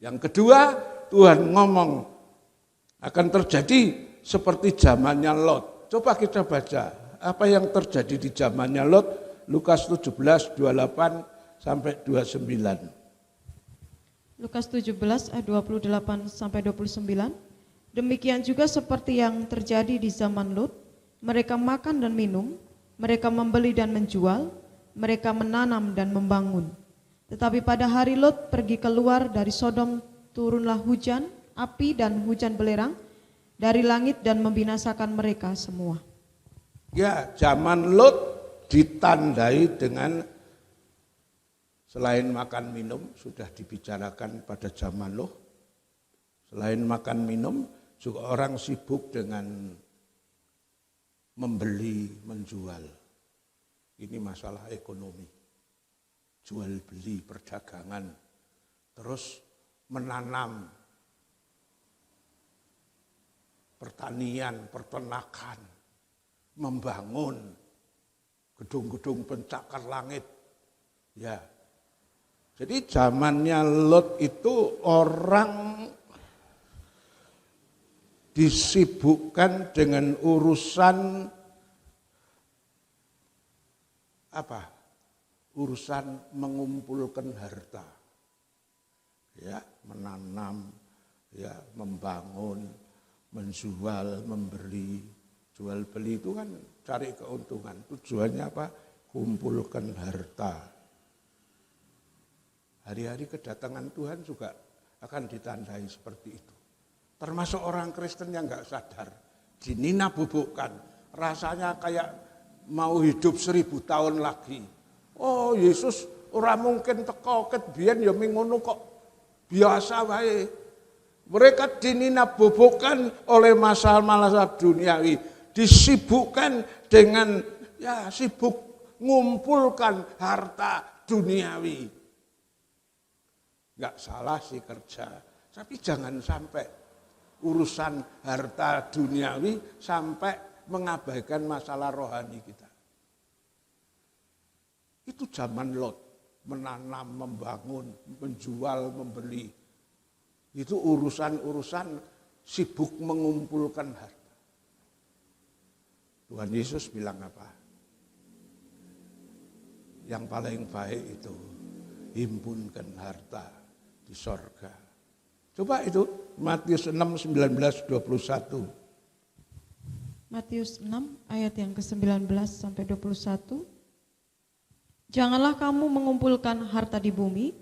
Yang kedua, Tuhan ngomong akan terjadi seperti zamannya Lot. Coba kita baca apa yang terjadi di zamannya Lot, Lukas 17, 28 sampai 29. Lukas 17 ayat 28 sampai 29. Demikian juga seperti yang terjadi di zaman Lut, mereka makan dan minum, mereka membeli dan menjual, mereka menanam dan membangun. Tetapi pada hari Lut pergi keluar dari Sodom, turunlah hujan, api dan hujan belerang dari langit dan membinasakan mereka semua. Ya, zaman Lut ditandai dengan selain makan minum, sudah dibicarakan pada zaman Nuh. Selain makan minum, juga orang sibuk dengan membeli, menjual. Ini masalah ekonomi. Jual beli, perdagangan. Terus menanam, pertanian, peternakan, membangun gedung-gedung pencakar langit. Ya. Jadi zamannya Lot itu orang disibukkan dengan urusan apa? Urusan mengumpulkan harta. Ya, menanam, ya, membangun, menjual, membeli. Jual beli itu kan cari keuntungan. Tujuannya apa? Kumpulkan harta. Hari-hari kedatangan Tuhan juga akan ditandai seperti itu. Termasuk orang Kristen yang enggak sadar, dinabubukkan, rasanya kayak mau hidup 1000 tahun lagi. Oh, Yesus ora mungkin teko ket biyen ya ngono kok. Biasa wae. Mereka dinabubukkan oleh masalah-masalah duniawi disibukkan dengan sibuk ngumpulkan harta duniawi. Enggak salah sih kerja, tapi jangan sampai urusan harta duniawi sampai mengabaikan masalah rohani kita. Itu zaman Lot, menanam, membangun, menjual, membeli. Itu urusan-urusan sibuk mengumpulkan harta. Tuhan Yesus bilang apa? Yang paling baik itu himpunkan harta di sorga. Coba itu Matius 6, 19, 21. Matius 6 ayat yang ke-19 sampai 21. Janganlah kamu mengumpulkan harta di bumi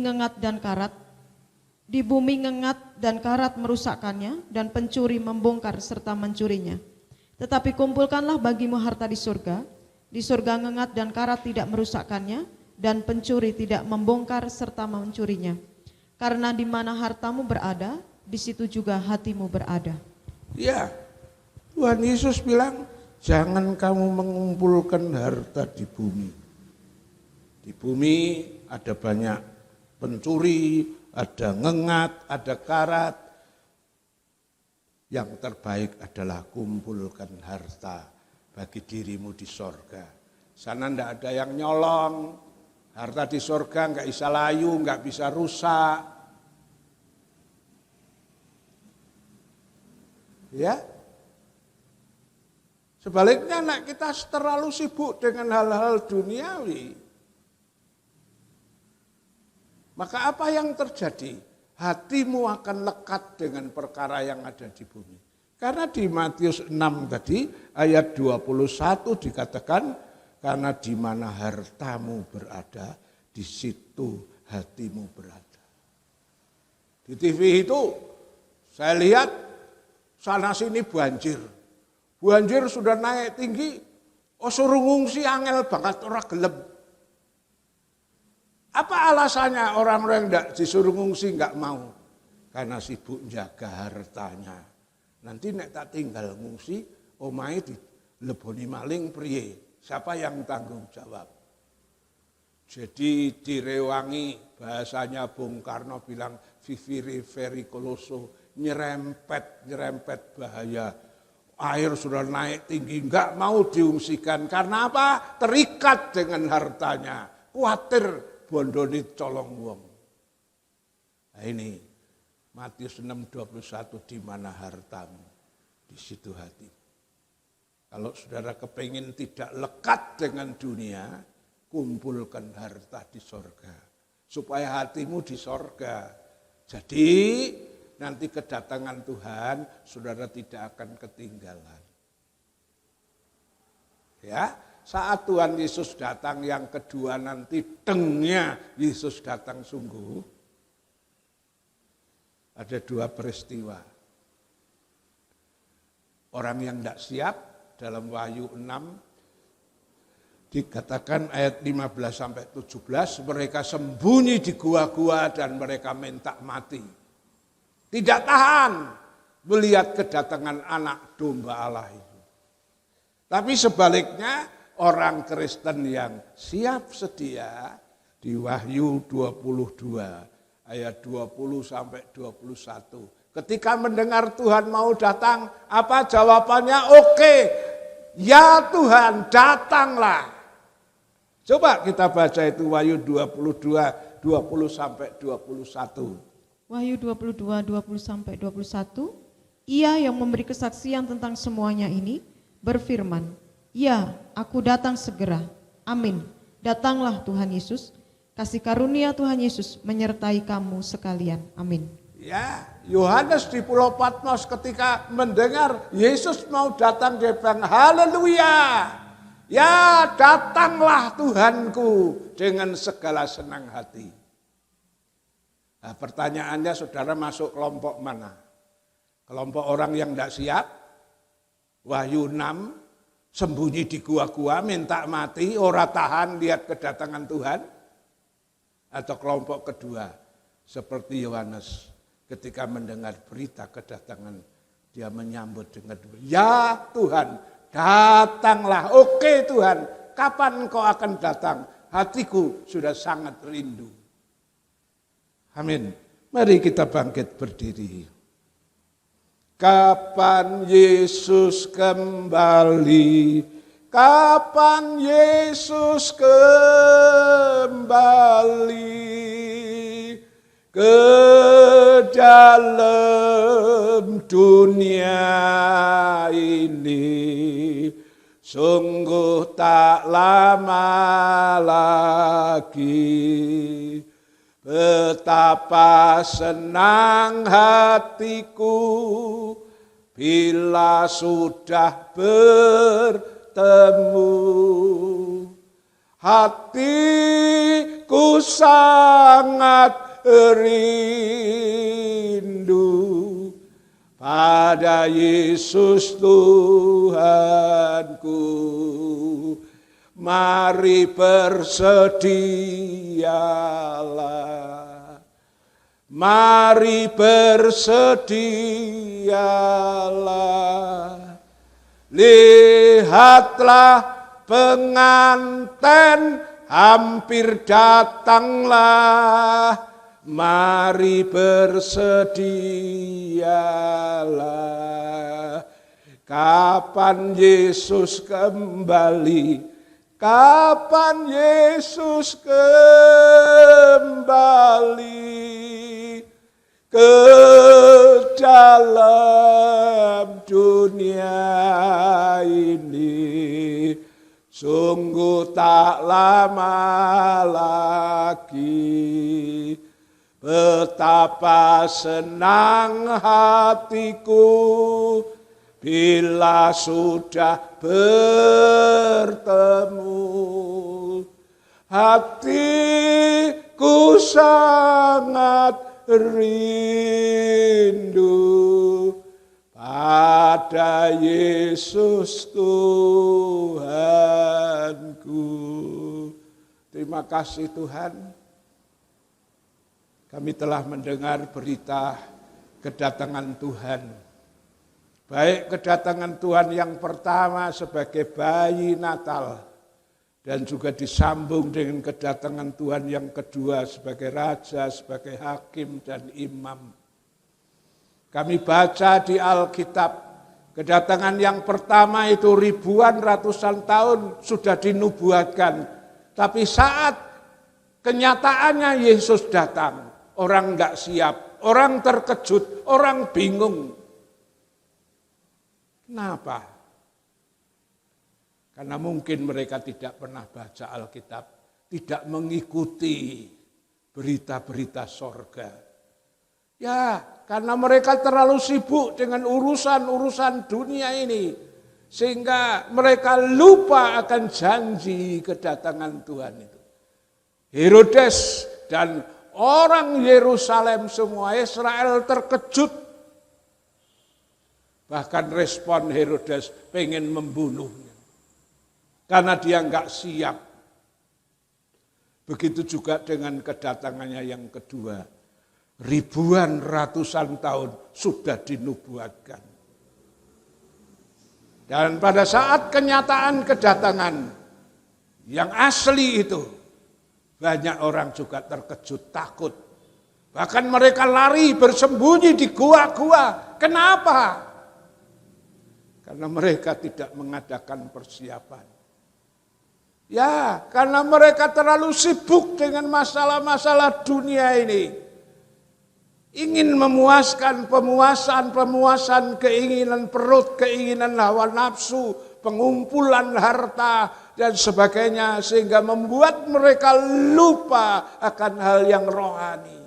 ngengat dan karat. Di bumi ngengat dan karat merusakkannya dan pencuri membongkar serta mencurinya. Tetapi kumpulkanlah bagimu harta di surga ngengat dan karat tidak merusakkannya dan pencuri tidak membongkar serta mencurinya. Karena di mana hartamu berada, di situ juga hatimu berada. Ya, Tuhan Yesus bilang, jangan kamu mengumpulkan harta di bumi. Di bumi ada banyak pencuri, ada ngengat, ada karat. Yang terbaik adalah kumpulkan harta bagi dirimu di sorga. Sana enggak ada yang nyolong, harta di sorga enggak bisa layu, enggak bisa rusak. Ya. Sebaliknya anak kita terlalu sibuk dengan hal-hal duniawi. Maka apa yang terjadi? Hatimu akan lekat dengan perkara yang ada di bumi. Karena di Matius 6 tadi ayat 21 dikatakan, karena di mana hartamu berada, di situ hatimu berada. Di TV itu saya lihat sana sini banjir. Banjir sudah naik tinggi, suruh ngungsi angel banget orang gelem. Apa alasannya orang-orang yang tidak disuruh ngungsi enggak mau? Karena sibuk jaga hartanya. Nanti nek tak tinggal ngungsi, omahe dileboni maling priye? Siapa yang tanggung jawab? Jadi direwangi, bahasanya Bung Karno bilang vivere pericoloso, nyerempet bahaya. Air sudah naik tinggi, enggak mau diungsikan. Karena apa? Terikat dengan hartanya. Khawatir bondone colong wong. Nah ini Matius 6:21, di mana hartamu, di situ hati. Kalau saudara kepingin tidak lekat dengan dunia, kumpulkan harta di sorga. Supaya hatimu di sorga. Jadi nanti kedatangan Tuhan, saudara tidak akan ketinggalan. Ya, saat Tuhan Yesus datang yang kedua nanti, dengnya Yesus datang sungguh. Ada dua peristiwa. Orang yang tidak siap dalam Wahyu 6 dikatakan ayat 15 sampai 17, mereka sembunyi di gua-gua dan mereka minta mati. Tidak tahan melihat kedatangan anak domba Allah itu. Tapi sebaliknya orang Kristen yang siap sedia di Wahyu 22 ayat 20 sampai 21. Ketika mendengar Tuhan mau datang, apa jawabannya? Oke, ya Tuhan datanglah. Coba kita baca itu Wahyu 22 20 sampai 21. Wahyu 22, 20 sampai 21. Ia yang memberi kesaksian tentang semuanya ini berfirman, ya, aku datang segera. Amin. Datanglah Tuhan Yesus. Kasih karunia Tuhan Yesus menyertai kamu sekalian. Amin. Ya, Yohanes di Pulau Patmos ketika mendengar Yesus mau datang, dia bilang, haleluya. Ya, datanglah Tuhanku dengan segala senang hati. Nah, pertanyaannya saudara masuk kelompok mana? Kelompok orang yang tidak siap? Wahyu 6, sembunyi di gua-gua, minta mati, ora tahan lihat kedatangan Tuhan? Atau kelompok kedua, seperti Yohanes ketika mendengar berita kedatangan Dia menyambut dengan, ya Tuhan, datanglah. Oke Tuhan, kapan Engkau akan datang? Hatiku sudah sangat rindu. Amin. Mari kita bangkit berdiri. Kapan Yesus kembali? Kapan Yesus kembali ke dalam dunia ini? Sungguh tak lama lagi. Betapa senang hatiku bila sudah bertemu. Hatiku sangat rindu pada Yesus Tuhanku. Mari bersedialah, mari bersedialah. Lihatlah pengantin hampir datanglah, mari bersedialah. Kapan Yesus kembali? Kapan Yesus kembali ke dalam dunia ini? Sungguh tak lama lagi. Betapa senang hatiku bila sudah bertemu. Hatiku sangat rindu pada Yesus Tuhanku. Terima kasih Tuhan. Kami telah mendengar berita kedatangan Tuhan. Baik kedatangan Tuhan yang pertama sebagai bayi Natal, dan juga disambung dengan kedatangan Tuhan yang kedua sebagai Raja, sebagai Hakim dan Imam. Kami baca di Alkitab, kedatangan yang pertama itu ribuan ratusan tahun sudah dinubuatkan. Tapi saat kenyataannya Yesus datang, orang tidak siap, orang terkejut, orang bingung. Kenapa? Karena mungkin mereka tidak pernah baca Alkitab, tidak mengikuti berita-berita sorga. Ya, karena mereka terlalu sibuk dengan urusan-urusan dunia ini, sehingga mereka lupa akan janji kedatangan Tuhan itu. Herodes dan orang Yerusalem semua, Israel terkejut. Bahkan respon Herodes pengen membunuhnya. Karena dia enggak siap. Begitu juga dengan kedatangannya yang kedua. Ribuan ratusan tahun sudah dinubuatkan. Dan pada saat kenyataan kedatangan yang asli itu, banyak orang juga terkejut, takut. Bahkan mereka lari bersembunyi di gua-gua. Kenapa? Karena mereka tidak mengadakan persiapan. Ya, karena mereka terlalu sibuk dengan masalah-masalah dunia ini. Ingin memuaskan pemuasan keinginan perut, keinginan hawa nafsu, pengumpulan harta, dan sebagainya. Sehingga membuat mereka lupa akan hal yang rohani.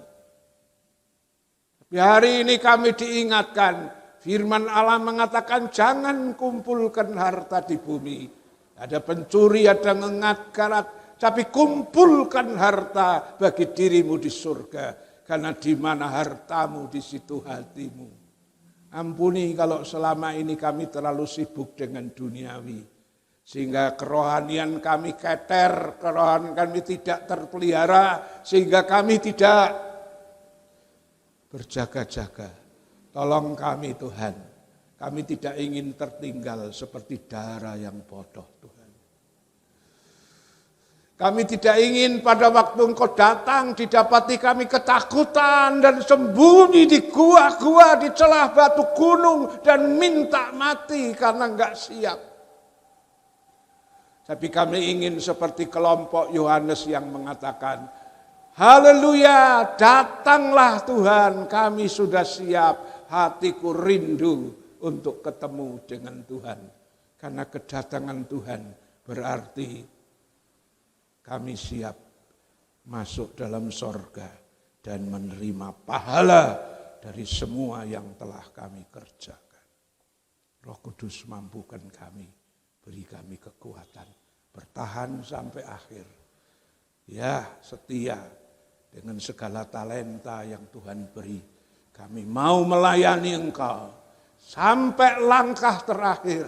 Tapi hari ini kami diingatkan, firman Allah mengatakan jangan kumpulkan harta di bumi. Ada pencuri, ada ngengat karat, tapi kumpulkan harta bagi dirimu di surga. Karena di mana hartamu, di situ hatimu. Ampuni kalau selama ini kami terlalu sibuk dengan duniawi. Sehingga kerohanian kami keter, kerohanian kami tidak terpelihara. Sehingga kami tidak berjaga-jaga. Tolong kami Tuhan, Kami tidak ingin tertinggal seperti darah yang bodoh, Tuhan. Kami tidak ingin pada waktu Engkau datang didapati kami ketakutan dan sembunyi di gua-gua, di celah batu gunung dan minta mati karena enggak siap. Tapi kami ingin seperti kelompok Yohanes yang mengatakan, haleluya, datanglah Tuhan, kami sudah siap, hatiku rindu untuk ketemu dengan Tuhan. Karena kedatangan Tuhan berarti kami siap masuk dalam sorga dan menerima pahala dari semua yang telah kami kerjakan. Roh Kudus mampukan kami, beri kami kekuatan, bertahan sampai akhir. Ya, setia dengan segala talenta yang Tuhan beri. Kami mau melayani Engkau sampai langkah terakhir,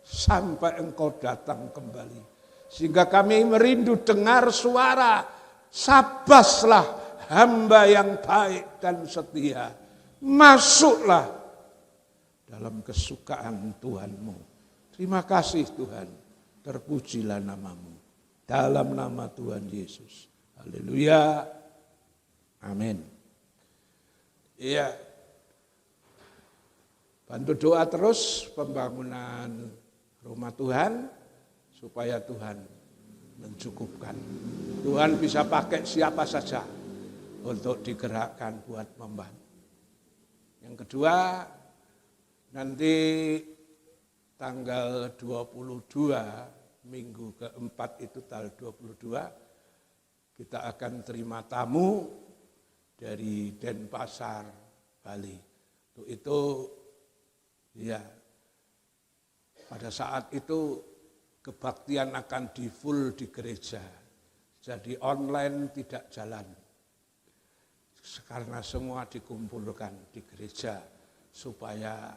sampai Engkau datang kembali. Sehingga kami merindu dengar suara, sabaslah hamba yang baik dan setia. Masuklah dalam kesukaan Tuhan-Mu. Terima kasih Tuhan, terpujilah nama-Mu. Dalam nama Tuhan Yesus. Haleluya. Amin. Iya. Bantu doa terus pembangunan rumah Tuhan supaya Tuhan mencukupkan. Tuhan bisa pakai siapa saja untuk digerakkan buat membantu. Yang kedua, nanti tanggal 22, minggu keempat itu tanggal 22, kita akan terima tamu dari Denpasar, Bali. Untuk itu, ya, pada saat itu kebaktian akan di full di gereja. Jadi online tidak jalan. Karena semua dikumpulkan di gereja supaya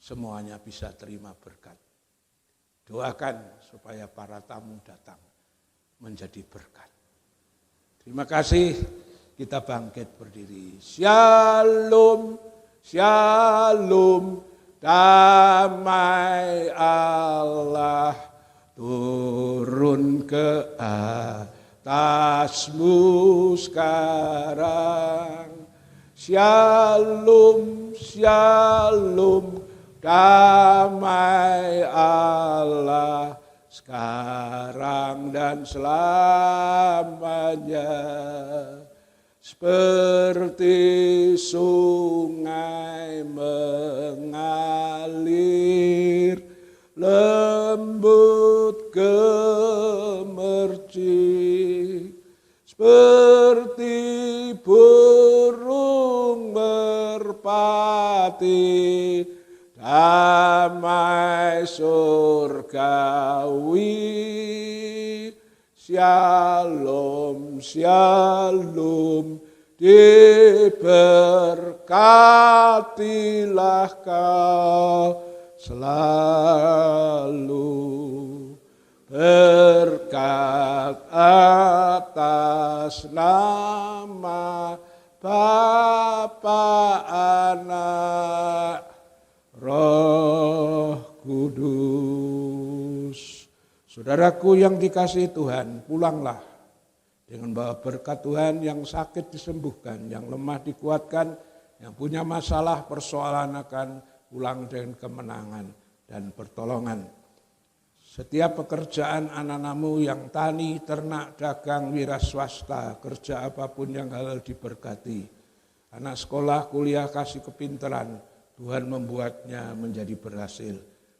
semuanya bisa terima berkat. Doakan supaya para tamu datang menjadi berkat. Terima kasih, kita bangkit berdiri. Shalom, shalom, damai Allah turun ke atasmu sekarang. Shalom, shalom, damai Allah sekarang dan selamanya. Seperti sungai mengalir, lembut gemercik, seperti burung merpati, damai surgawi. Shalom, shalom, diberkatilah kau selalu. Berkat atas nama Bapa, Anak, Roh Kudus. Saudaraku yang dikasihi Tuhan, pulanglah dengan bawa berkat Tuhan. Yang sakit disembuhkan, yang lemah dikuatkan, yang punya masalah persoalan akan pulang dengan kemenangan dan pertolongan. Setiap pekerjaan anak-anakmu yang tani, ternak, dagang, wira swasta, kerja apapun yang halal diberkati. Anak sekolah, kuliah, kasih kepintaran, Tuhan membuatnya menjadi berhasil.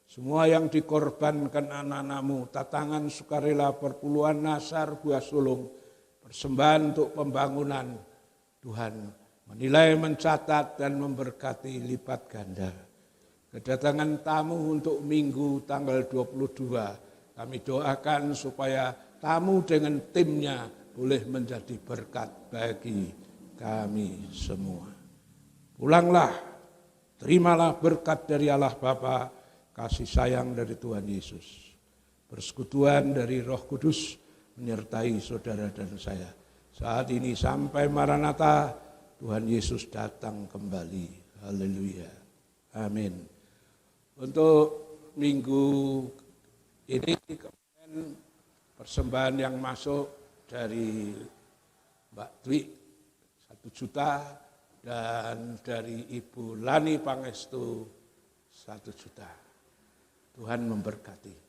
Semua yang dikorbankan anak-anakmu, tatangan, sukarela, perpuluhan, nasar, buah sulung, persembahan untuk pembangunan, Tuhan menilai, mencatat, dan memberkati lipat ganda. Kedatangan tamu untuk minggu tanggal 22, kami doakan supaya tamu dengan timnya boleh menjadi berkat bagi kami semua. Pulanglah, terimalah berkat dari Allah Bapa, kasih sayang dari Tuhan Yesus, persekutuan dari Roh Kudus menyertai saudara dan saya. Saat ini sampai Maranatha, Tuhan Yesus datang kembali. Haleluya. Amin. Untuk minggu ini kemarin persembahan yang masuk dari Mbak Dwi 1 juta dan dari Ibu Lani Pangestu 1 juta. Tuhan memberkati.